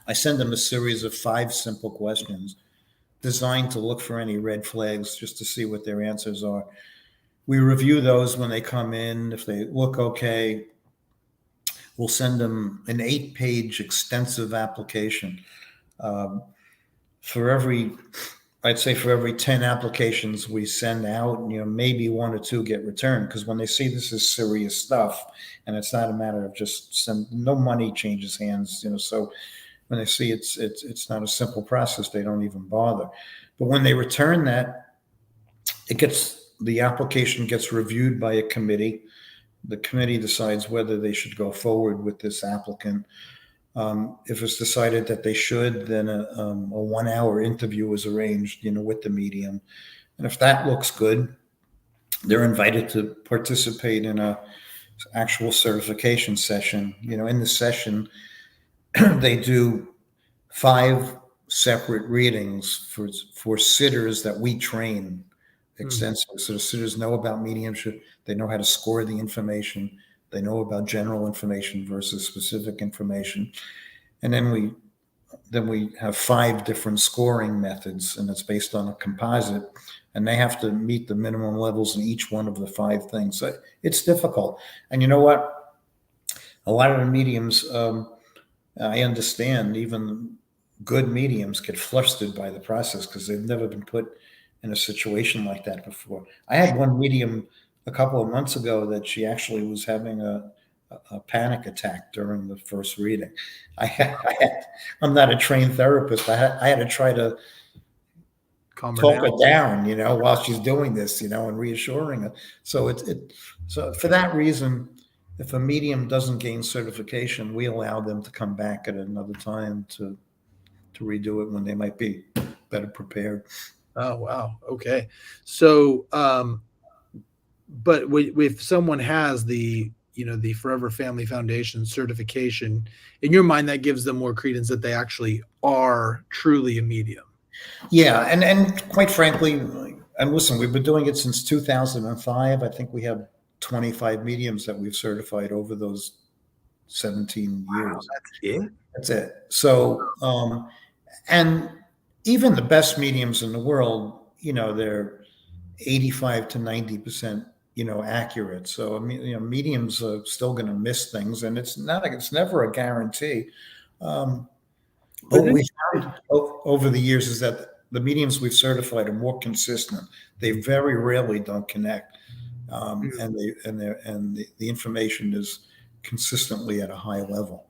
I send them a series of 5 simple questions designed to look for any red flags, just to see what their answers are. We review those when they come in. If they look okay, we'll send them an 8-page extensive application. I'd say for every 10 applications we send out, maybe 1 or 2 get returned, because when they see this is serious stuff and it's not a matter of just no money changes hands, so when they see it's not a simple process, they don't even bother. But when they return that, the application gets reviewed by a committee. The committee decides whether they should go forward with this applicant. If it's decided that they should, then a 1-hour interview is arranged, with the medium. And if that looks good, they're invited to participate in a actual certification session. In the session, they do 5 separate readings for sitters that we train extensively. So the sitters know about mediumship. They know how to score the information. They know about general information versus specific information. And then we have 5 different scoring methods, and it's based on a composite, and they have to meet the minimum levels in each one of the 5 things. So it's difficult. And you know what? A lot of the mediums, I understand, even good mediums get flustered by the process because they've never been put in a situation like that before. I had one medium a couple of months ago that she actually was having a panic attack during the first reading. I'm not a trained therapist. I had to try to Calm talk her down, while she's doing this, and reassuring her. So so for that reason, if a medium doesn't gain certification, we allow them to come back at another time to redo it when they might be better prepared. Oh, wow. Okay. So, but if someone has the Forever Family Foundation certification, in your mind, that gives them more credence that they actually are truly a medium. Yeah. And quite frankly, and listen, we've been doing it since 2005. I think we have 25 mediums that we've certified over those 17 years. Wow, that's it? That's it. So, and even the best mediums in the world, they're 85 to 90%, accurate. So, mediums are still going to miss things, and it's never a guarantee. What we found over the years is that the mediums we've certified are more consistent. They very rarely don't connect. And the information is consistently at a high level.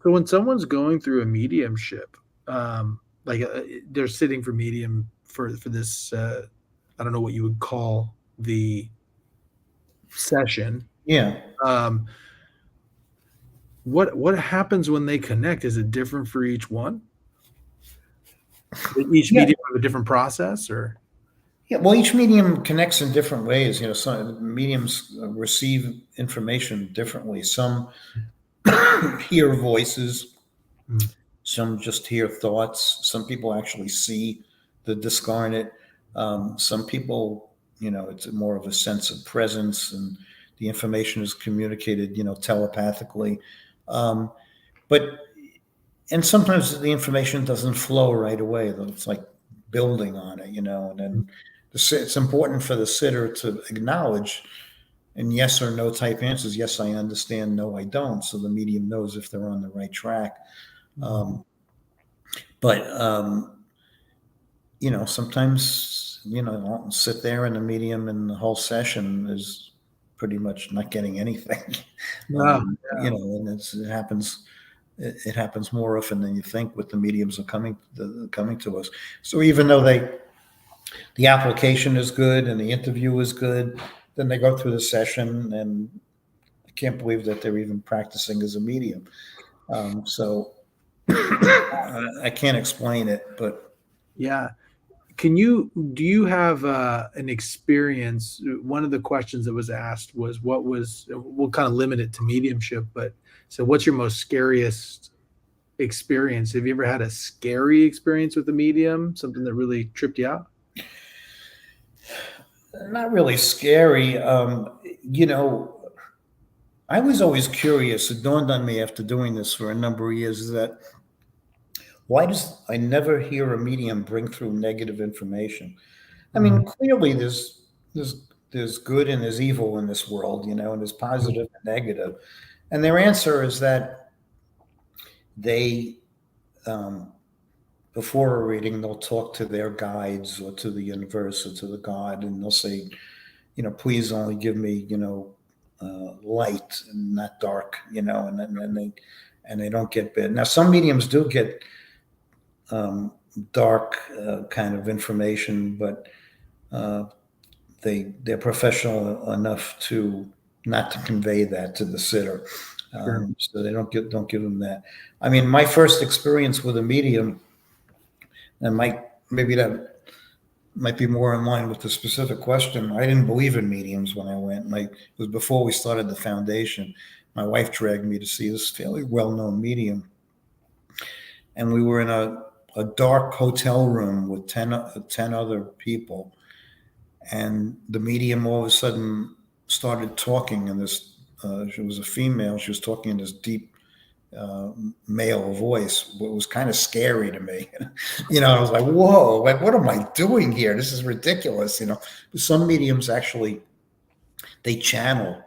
So when someone's going through a mediumship, they're sitting for medium for this, I don't know what you would call the session. Yeah. What happens when they connect? Is it different for each one? Each medium have a different process, or? Yeah, well, each medium connects in different ways. Some mediums receive information differently. Some hear voices, some just hear thoughts. Some people actually see the discarnate. Some people, it's more of a sense of presence, and the information is communicated, telepathically. And sometimes the information doesn't flow right away. It's like building on it, and then it's important for the sitter to acknowledge in yes or no type answers. Yes, I understand. No, I don't. So the medium knows if they're on the right track. But sometimes, I'll sit there in the medium and the whole session is pretty much not getting anything. And it happens. It happens more often than you think with the mediums are coming to us. So even though the application is good and the interview is good, then they go through the session and I can't believe that they're even practicing as a medium. So I can't explain it, but yeah. Do you have an experience? One of the questions that was asked was, we'll kind of limit it to mediumship, but so what's your most scariest experience? Have you ever had a scary experience with a medium? Something that really tripped you out? Not really scary. I was always curious. It dawned on me after doing this for a number of years is that why does I never hear a medium bring through negative information? I mean, clearly there's good and there's evil in this world, and there's positive and negative. And their answer is that they, before a reading, they'll talk to their guides or to the universe or to the God, and they'll say, please only give me, light and not dark, and they don't get bit. Now, some mediums do get dark kind of information, but they're professional enough to not to convey that to the sitter. Sure. So they don't give them that. I mean, my first experience with a medium, and maybe that might be more in line with the specific question. I didn't believe in mediums when I went. It was before we started the foundation. My wife dragged me to see this fairly well-known medium, and we were in a dark hotel room with 10 other people, and the medium all of a sudden started talking in this. She was a female. She was talking in this deep male voice. It was kind of scary to me. I was like, whoa, what am I doing here? This is ridiculous. Some mediums actually, they channel,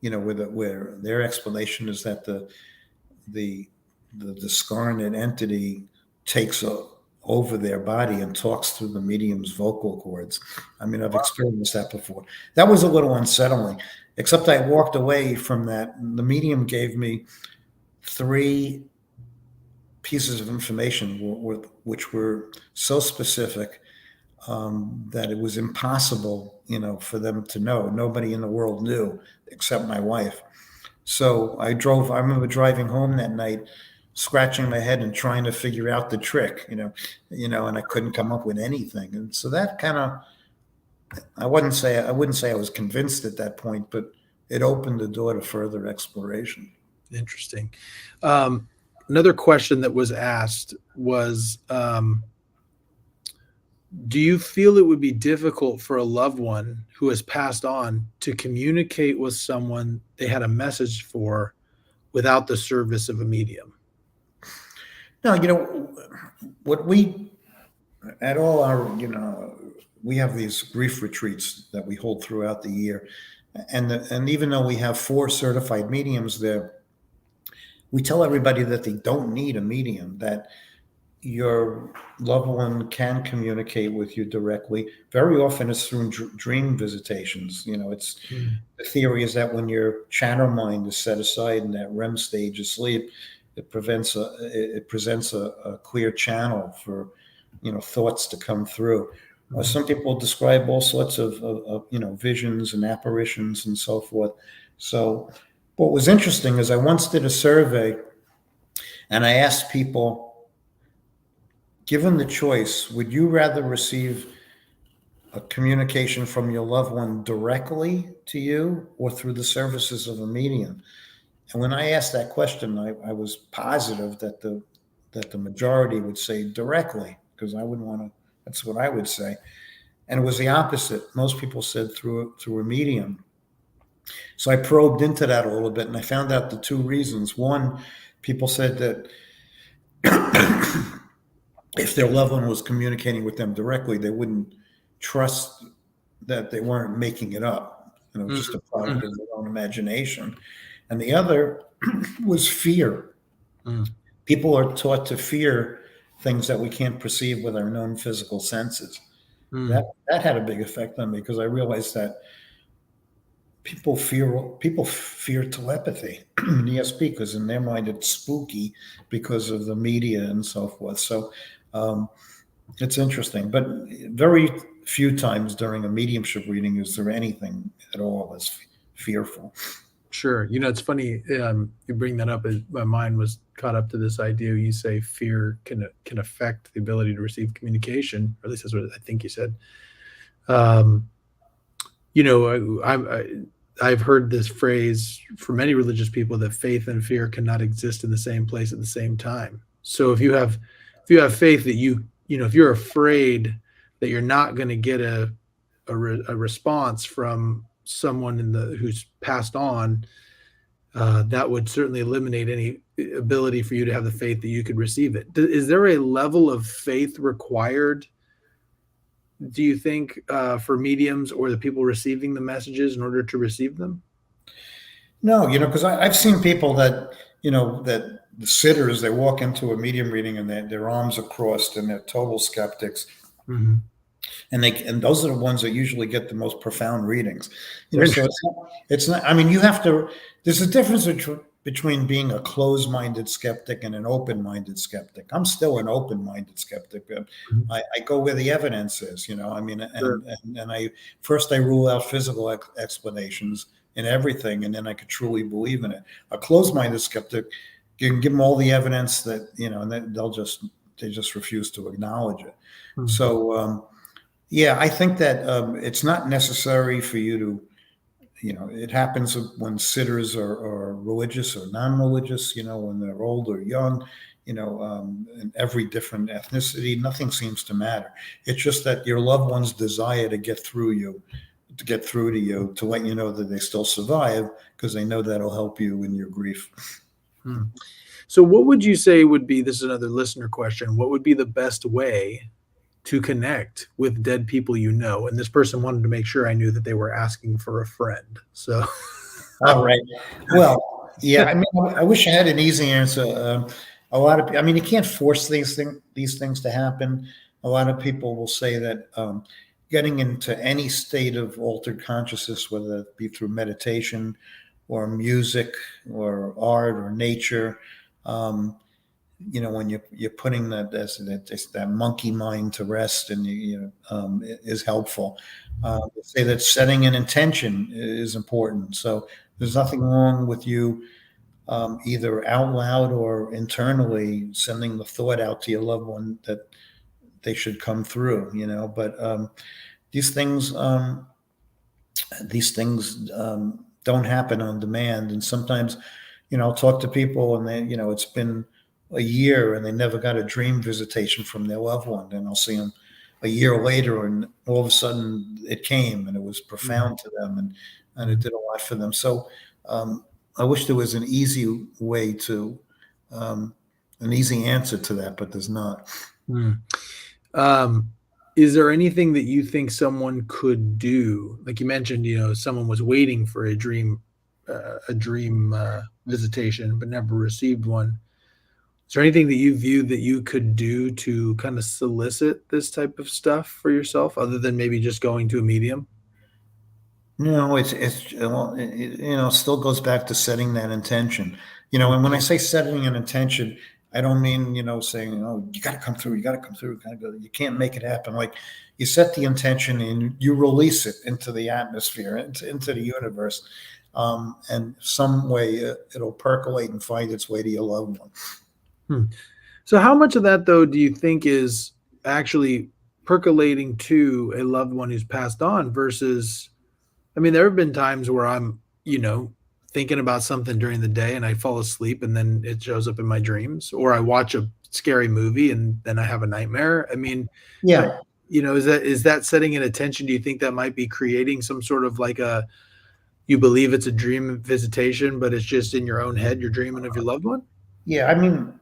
where their explanation is that the discarnate entity takes over their body and talks through the medium's vocal cords. I mean, I've experienced that before. That was a little unsettling, except I walked away from that. The medium gave me 3 pieces of information which were so specific that it was impossible, for them to know. Nobody in the world knew except my wife. So I remember driving home that night, scratching my head and trying to figure out the trick, and I couldn't come up with anything. And so that kind of, I wouldn't say I was convinced at that point, but it opened the door to further exploration. Interesting. Another question that was asked was, do you feel it would be difficult for a loved one who has passed on to communicate with someone they had a message for without the service of a medium? No, what we, at all our, we have these grief retreats that we hold throughout the year. And even though we have 4 certified mediums there, we tell everybody that they don't need a medium, that your loved one can communicate with you directly. Very often it's through dream visitations. It's the theory is that when your channel mind is set aside in that REM stage of sleep, it presents a clear channel for, thoughts to come through. Some people describe all sorts of visions and apparitions and so forth. So what was interesting is I once did a survey and I asked people, given the choice, would you rather receive a communication from your loved one directly to you or through the services of a medium? And when I asked that question, I was positive that the majority would say directly, because I wouldn't want to, that's what I would say. And it was the opposite. Most people said through a medium. So I probed into that a little bit and I found out the 2 reasons. One, people said that if their loved one was communicating with them directly, they wouldn't trust that they weren't making it up, just a product of their own imagination. And the other was fear. Mm. People are taught to fear things that we can't perceive with our known physical senses. That Mm. that had a big effect on me because I realized that people fear telepathy in ESP because in their mind it's spooky because of the media and so forth. So um, it's interesting, but very few times during a mediumship reading is there anything at all that's fearful. Sure. It's funny. You bring that up. My mind was caught up to this idea. You say fear can affect the ability to receive communication, or at least that's what I think you said. Um, I've heard this phrase for many religious people that faith and fear cannot exist in the same place at the same time. So if you have faith that if you're afraid that you're not going to get a response from someone who's passed on, that would certainly eliminate any ability for you to have the faith that you could receive it. Is there a level of faith required, do you think, for mediums or the people receiving the messages in order to receive them? No, because I've seen people that the sitters, they walk into a medium reading and their arms are crossed and they're total skeptics. Mm-hmm. And those are the ones that usually get the most profound readings. So it's not, I mean, you have to, there's a difference between being a closed-minded skeptic and an open-minded skeptic. I'm still an open-minded skeptic. Mm-hmm. I go where the evidence is, I mean, Sure. and I rule out physical explanations in everything, and then I could truly believe in it. A closed-minded skeptic, you can give them all the evidence that, and then they just refuse to acknowledge it. Mm-hmm. So, yeah, I think that it's not necessary for you to, it happens when sitters are religious or non-religious, when they're old or young, in every different ethnicity, nothing seems to matter. It's just that your loved one's desire to get through to you, to let you know that they still survive, because they know that'll help you in your grief. Hmm. So what would you say would be, this is another listener question, what would be the best way to connect with dead people you know? And this person wanted to make sure I knew that they were asking for a friend. So, all right. Well, yeah. I mean, I wish I had an easy answer. A lot of, I mean, you can't force these things to happen. A lot of people will say that getting into any state of altered consciousness, whether it be through meditation or music or art or nature, when you're putting that monkey mind to rest, and is helpful. They say that setting an intention is important. So there's nothing wrong with you either out loud or internally sending the thought out to your loved one that they should come through. But these things don't happen on demand, and sometimes I'll talk to people and they, it's been a year and they never got a dream visitation from their loved one. And I'll see them a year later and all of a sudden it came and it was profound to them, and it did a lot for them. So I wish there was an easy way to, an easy answer to that, but there's not. Is there anything that you think someone could do? Like you mentioned, someone was waiting for a dream visitation, but never received one. Is there anything that you view that you could do to kind of solicit this type of stuff for yourself, other than maybe just going to a medium? No, it still goes back to setting that intention. And when I say setting an intention, I don't mean, saying, oh, you got to come through, you got to come through, kind of go. You can't make it happen. Like, you set the intention and you release it into the atmosphere, into the universe. And some way it'll percolate and find its way to your loved one. So how much of that, though, do you think is actually percolating to a loved one who's passed on versus, I mean, there have been times where I'm, thinking about something during the day and I fall asleep and then it shows up in my dreams, or I watch a scary movie and then I have a nightmare. I mean, Yeah. is that setting an intention? Do you think that might be creating some sort of like you believe it's a dream visitation, but it's just in your own head, you're dreaming of your loved one? Yeah. I mean,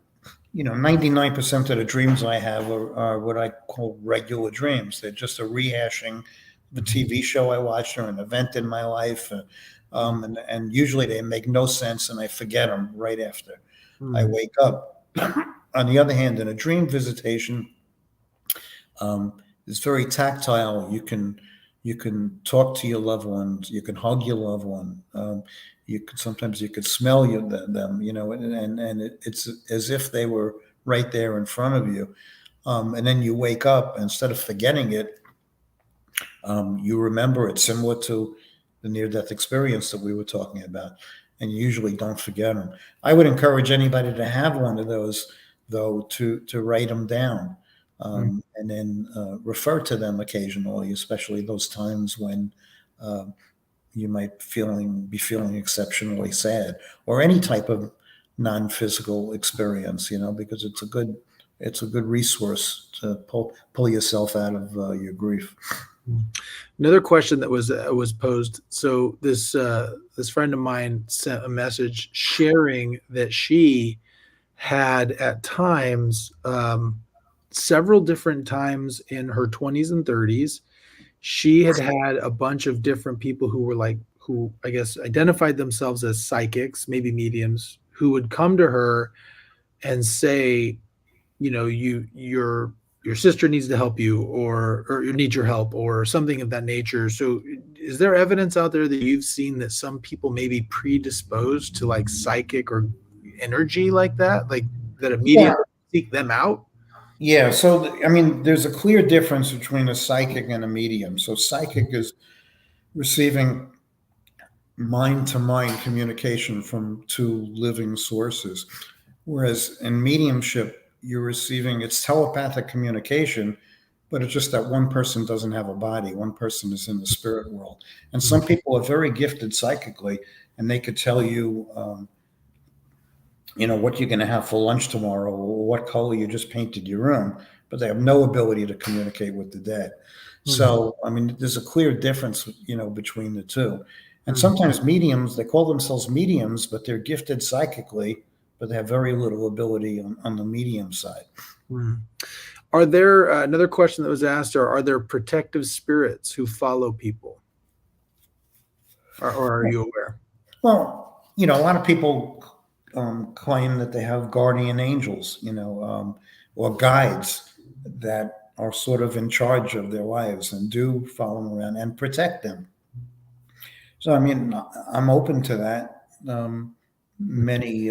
99% of the dreams I have are what I call regular dreams. They're just a rehashing of a TV show I watched or an event in my life. And usually they make no sense and I forget them right after I wake up. On the other hand, in a dream visitation, it's very tactile. You can talk to your loved ones. You can hug your loved one. Sometimes you could smell them. It's as if they were right there in front of you. And then you wake up, instead of forgetting it, you remember it, similar to the near-death experience that we were talking about. And you usually don't forget them. I would encourage anybody to have one of those, though, to write them down. And then refer to them occasionally, especially those times when you might be feeling exceptionally sad, or any type of non-physical experience, because it's a good resource to pull yourself out of your grief. Another question that was posed. So this friend of mine sent a message sharing that she had at times, several different times in her 20s and 30s, she had a bunch of different people who I guess identified themselves as psychics, maybe mediums, who would come to her and say, your sister needs to help you, or you need your help, or something of that nature. So is there evidence out there that you've seen that some people may be predisposed to like psychic or energy like that, like that a medium seek them out? Yeah, so there's a clear difference between a psychic and a medium. So psychic is receiving mind-to-mind communication from two living sources, whereas in mediumship, you're receiving, it's telepathic communication, but it's just that one person doesn't have a body. One person is in the spirit world. And some people are very gifted psychically, and they could tell you, what you're going to have for lunch tomorrow, or what color you just painted your room, but they have no ability to communicate with the dead. So, there's a clear difference, between the two. And sometimes mediums, they call themselves mediums, but they're gifted psychically, but they have very little ability on the medium side. Are there, another question that was asked, are there protective spirits who follow people? Or are you aware? Well, a lot of people claim that they have guardian angels, or guides that are sort of in charge of their lives and do follow them around and protect them. So, I'm open to that.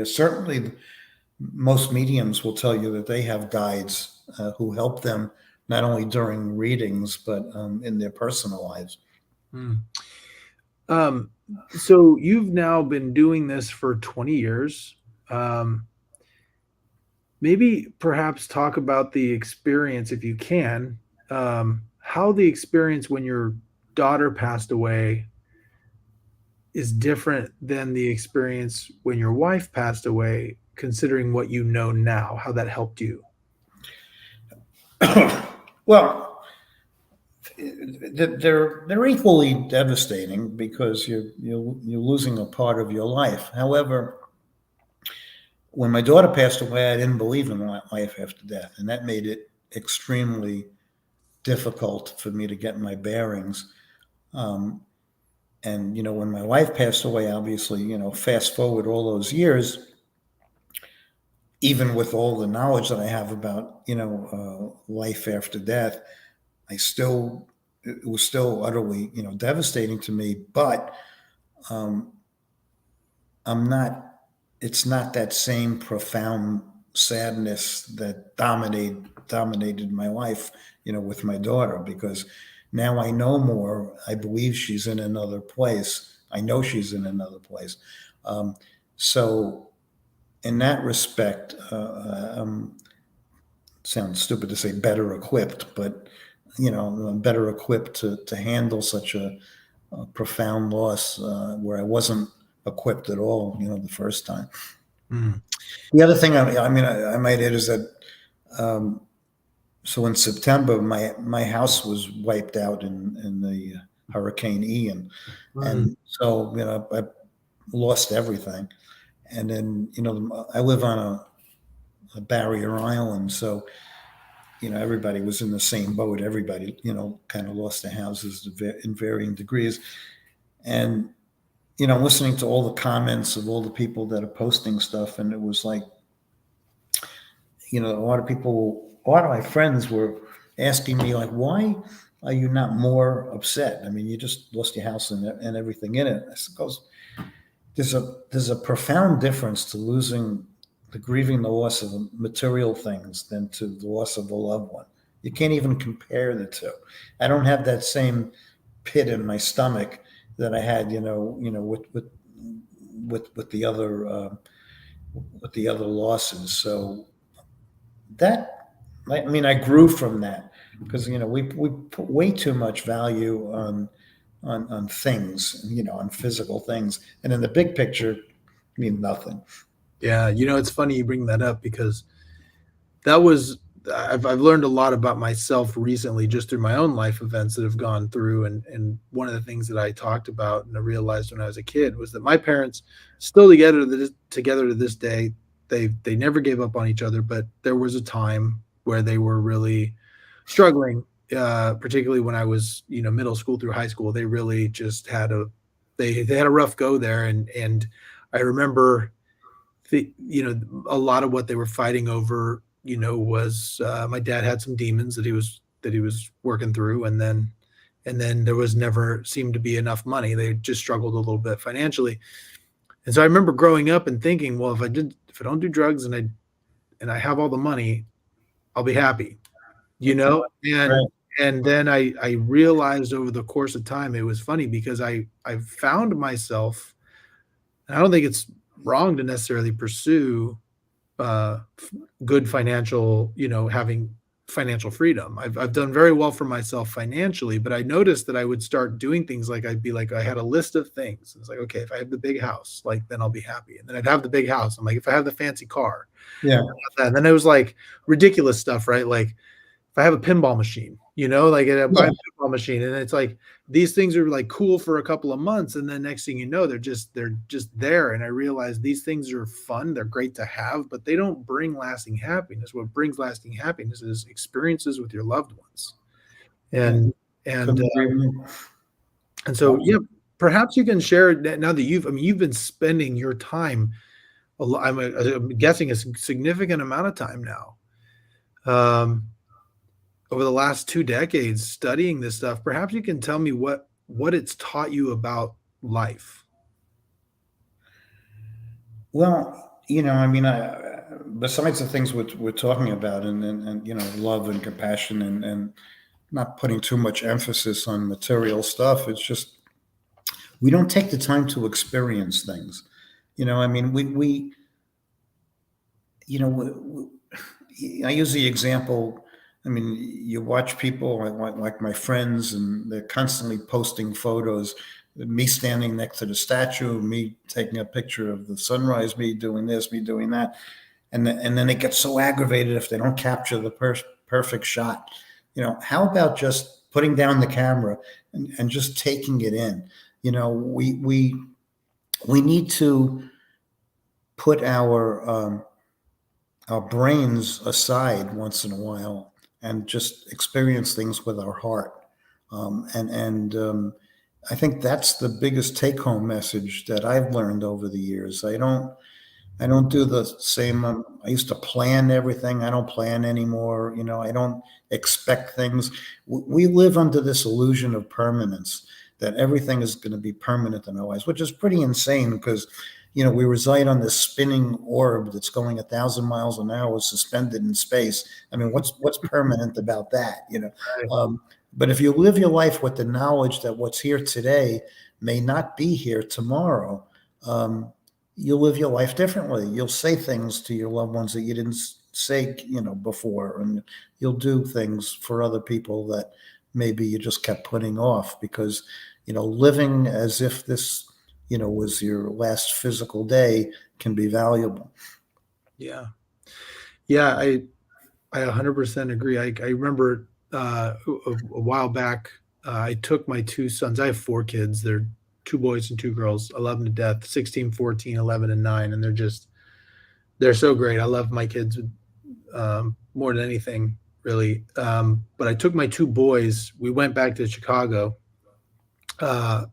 Certainly, most mediums will tell you that they have guides who help them not only during readings, but in their personal lives. So you've now been doing this for 20 years. Maybe perhaps talk about the experience, if you can, how the experience when your daughter passed away is different than the experience when your wife passed away, considering what you know now, how that helped you. Well, they're equally devastating because you're losing a part of your life. However, when my daughter passed away, I didn't believe in life after death, and that made it extremely difficult for me to get my bearings. And when my wife passed away, obviously, fast forward all those years, even with all the knowledge that I have about life after death, it was still utterly devastating to me. But it's not that same profound sadness that dominated my life, with my daughter, because now I know more. I believe she's in another place. I know she's in another place. So in that respect, sounds stupid to say better equipped, but I'm better equipped to handle such a profound loss where I wasn't equipped at all, the first time. The other thing I might add is that so in September, my house was wiped out in the Hurricane Ian, and so I lost everything. And then I live on a barrier island. So, everybody was in the same boat. Everybody, kind of lost their houses in varying degrees. And, listening to all the comments of all the people that are posting stuff, and it was like, a lot of people, a lot of my friends were asking me, like, why are you not more upset? I mean, you just lost your house and everything in it. I suppose there's a profound difference to grieving the loss of material things than to the loss of a loved one. You can't even compare the two. I don't have that same pit in my stomach that I had, with the other losses. So that, I mean, I grew from that because we put way too much value on things, on physical things, and in the big picture, mean nothing. Yeah, it's funny you bring that up because that was I've learned a lot about myself recently just through my own life events that have gone through, and one of the things that I talked about and I realized when I was a kid was that my parents still together to this day. They never gave up on each other, but there was a time where they were really struggling, particularly when I was middle school through high school. They really just they had a rough go there, and I remember a lot of what they were fighting over, was my dad had some demons that he was working through, and then there was never seemed to be enough money. They just struggled a little bit financially. And so I remember growing up and thinking, well, if I don't do drugs and I have all the money, I'll be happy, and Right. and then I realized over the course of time, it was funny because I found myself, and I don't think it's wrong to necessarily pursue uh, good financial, having financial freedom. I've done very well for myself financially, but I noticed that I would start doing things like I'd be like, I had a list of things. It's like, okay, if I have the big house, like then I'll be happy. And then I'd have the big house. I'm like, if I have the fancy car, Yeah. and then it was like ridiculous stuff, right? Like if I have a pinball machine, like I buy Yeah. a pinball machine, and it's like these things are like cool for a couple of months, and then next thing you know, they're just there. And I realize these things are fun, they're great to have, but they don't bring lasting happiness. What brings lasting happiness is experiences with your loved ones. Yeah. And and Couldn't agree more. and so yeah, perhaps you can share that now that you've been spending your time. I'm guessing a significant amount of time now. Um, over the last 2 decades studying this stuff, perhaps you can tell me what it's taught you about life. Well, I mean, besides the things we're talking about, and love and compassion, and not putting too much emphasis on material stuff, it's just we don't take the time to experience things. I mean, we I use the example. I mean, you watch people like my friends, and they're constantly posting photos. Me standing next to the statue, me taking a picture of the sunrise, me doing this, me doing that, and then they get so aggravated if they don't capture the perfect shot. How about just putting down the camera and just taking it in? We need to put our brains aside once in a while and just experience things with our heart. And I think that's the biggest take-home message that I've learned over the years. I don't do the same. I used to plan everything. I don't plan anymore. I don't expect things. We live under this illusion of permanence, that everything is going to be permanent in our lives, which is pretty insane because, we reside on this spinning orb that's going 1,000 miles an hour, suspended in space. I mean, what's permanent about that? Right. But if you live your life with the knowledge that what's here today may not be here tomorrow, you'll live your life differently. You'll say things to your loved ones that you didn't say, before, and you'll do things for other people that maybe you just kept putting off because, living as if this, was your last physical day can be valuable. Yeah. Yeah, I 100% agree. I remember a while back, I took my two sons. I have four kids. They're two boys and two girls. I love them to death. 16, 14, 11, and 9, and they're so great. I love my kids more than anything, really. But I took my two boys. We went back to Chicago. Uh,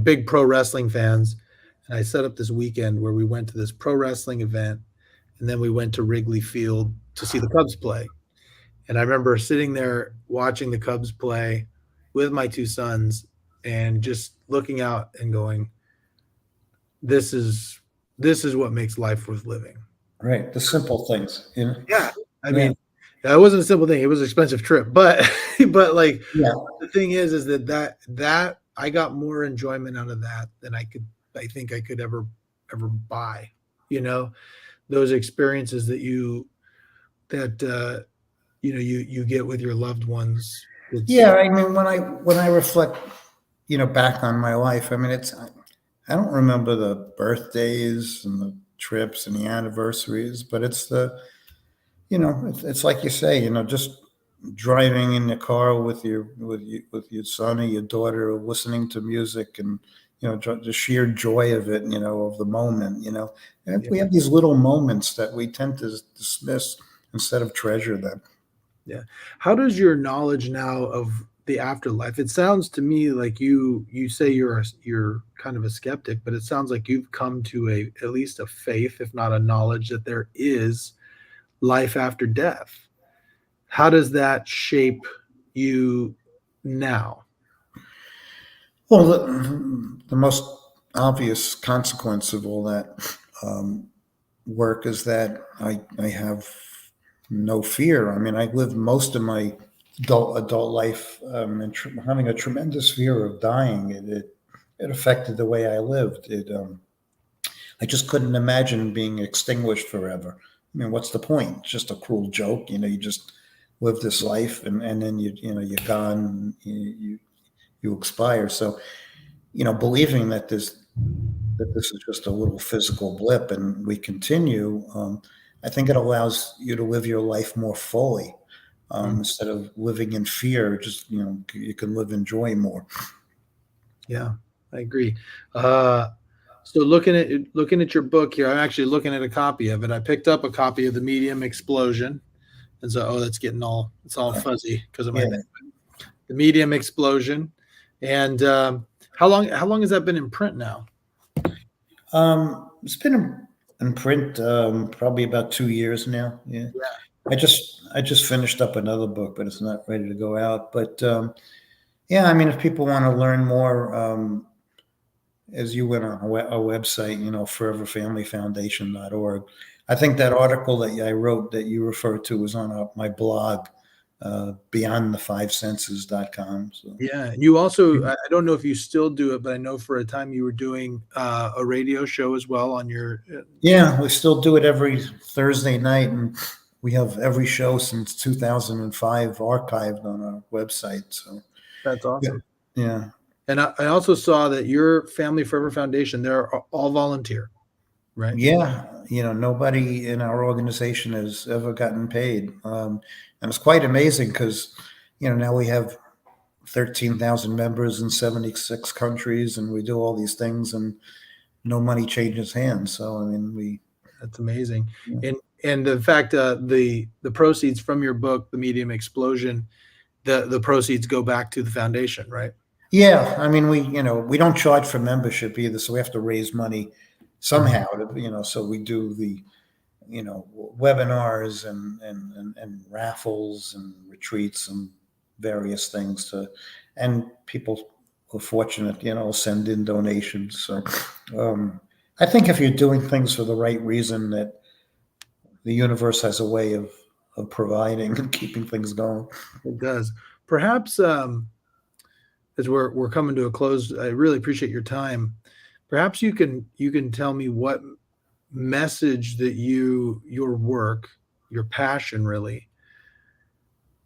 big pro wrestling fans, and I set up this weekend where we went to this pro wrestling event, and then we went to Wrigley Field to see the Cubs play. And I remember sitting there watching the Cubs play with my two sons and just looking out and going, this is what makes life worth living. Right. The simple things. Yeah. I mean, that wasn't a simple thing. It was an expensive trip, but like the thing is that I got more enjoyment out of that than I think I could ever buy, those experiences that you get with your loved ones. I mean, when I reflect, back on my life, I mean, I don't remember the birthdays and the trips and the anniversaries, but it's it's like you say, just driving in the car with your son or your daughter, listening to music, and the sheer joy of it, of the moment. And we have these little moments that we tend to dismiss instead of treasure them. Yeah. How does your knowledge now of the afterlife? It sounds to me like you say you're kind of a skeptic, but it sounds like you've come to at least a faith, if not a knowledge, that there is life after death. How does that shape you now? Well, the most obvious consequence of all that work is that I have no fear. I mean, I lived most of my adult life and having a tremendous fear of dying. It affected the way I lived. I just couldn't imagine being extinguished forever. I mean, what's the point? It's just a cruel joke. You just live this life, and then you're gone. You expire. So, believing that this is just a little physical blip and we continue, I think it allows you to live your life more fully, instead of living in fear. Just you can live in joy more. Yeah, I agree. So looking at your book here, I'm actually looking at a copy of it. I picked up a copy of the Medium Explosion, and so that's it's all fuzzy because of my thing. The Medium Explosion, and how long has that been in print now? It's been in print probably about 2 years now. Yeah. I just finished up another book, but it's not ready to go out. But I mean, if people want to learn more, as you went on our website, foreverfamilyfoundation.org. I think that article that I wrote that you referred to was on my blog, beyondthefivesenses.com. So. Yeah. And you also, I don't know if you still do it, but I know for a time you were doing a radio show as well on your. Yeah, we still do it every Thursday night. And we have every show since 2005 archived on our website. So that's awesome. Yeah. And I also saw that your Family Forever Foundation, they're all volunteer, right? Yeah. Nobody in our organization has ever gotten paid. And it's quite amazing because, now we have 13,000 members in 76 countries, and we do all these things and no money changes hands. So, I mean, that's amazing. Yeah. And the fact, the proceeds from your book, The Medium Explosion, the proceeds go back to the foundation, right? Yeah. I mean, we don't charge for membership either. So we have to raise money somehow so we do the, webinars and raffles and retreats and various things and people are fortunate, send in donations. So I think if you're doing things for the right reason, that the universe has a way of providing and keeping things going. It does. Perhaps as we're coming to a close, I really appreciate your time. Perhaps you can tell me what message that your work, your passion really,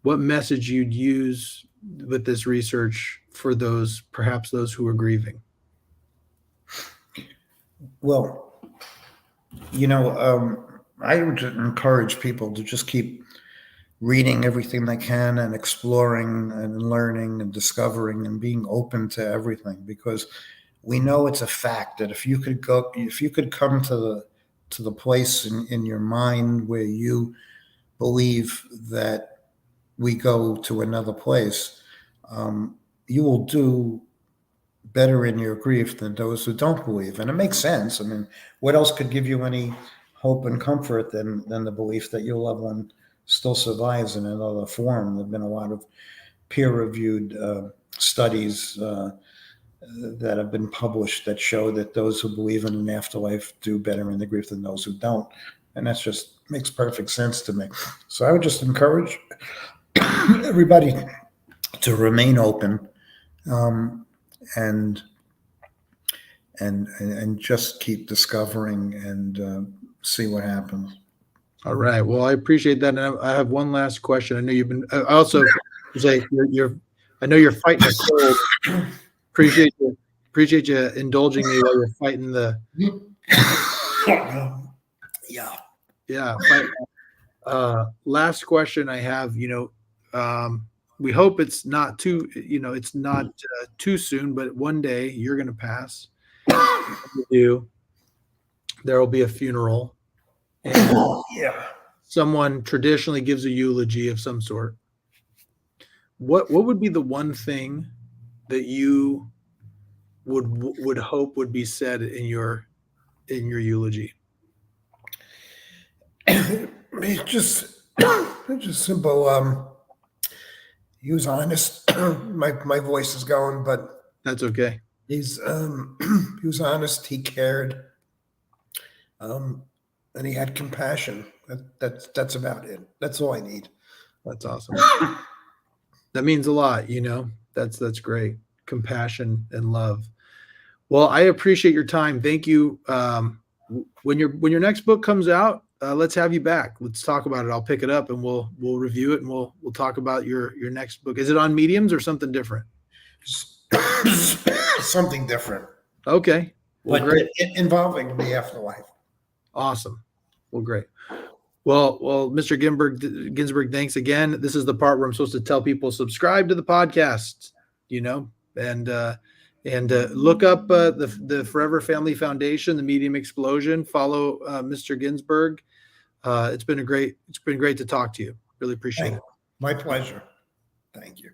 what message you'd use with this research for those who are grieving. Well, I would encourage people to just keep reading everything they can and exploring and learning and discovering and being open to everything, because we know it's a fact that if you could come to the place in your mind where you believe that we go to another place, you will do better in your grief than those who don't believe. And it makes sense. I mean, what else could give you any hope and comfort than the belief that your loved one still survives in another form? There have been a lot of peer-reviewed studies that have been published that show that those who believe in an afterlife do better in the grief than those who don't. And that's just makes perfect sense to me. So I would just encourage everybody to remain open, and just keep discovering and see what happens. All right. Well, I appreciate that. And I have one last question. I know you've been. I also say I know you're fighting a cold. Appreciate you indulging me while you're fighting the. Yeah. Last question I have. We hope it's not too. It's not too soon, but one day you're going to pass. There will be a funeral. And someone traditionally gives a eulogy of some sort. What would be the one thing that you would hope would be said in your eulogy? Just simple. He was honest. My voice is going, but that's okay. He was honest. He cared. And he had compassion. That's about it. That's all I need. That's awesome. That means a lot, That's great. Compassion and love. Well, I appreciate your time. Thank you. When your next book comes out, let's have you back. Let's talk about it. I'll pick it up and we'll review it and we'll talk about your next book. Is it on Mediums or something different? Something different. Okay. Well, but great. Involving the afterlife. Awesome. Well, great. Well, Mr. Ginsberg, thanks again. This is the part where I'm supposed to tell people subscribe to the podcast, and look up the Forever Family Foundation, the Medium Explosion. Follow Mr. Ginsberg. It's been great to talk to you. Really appreciate it. My pleasure. Thank you.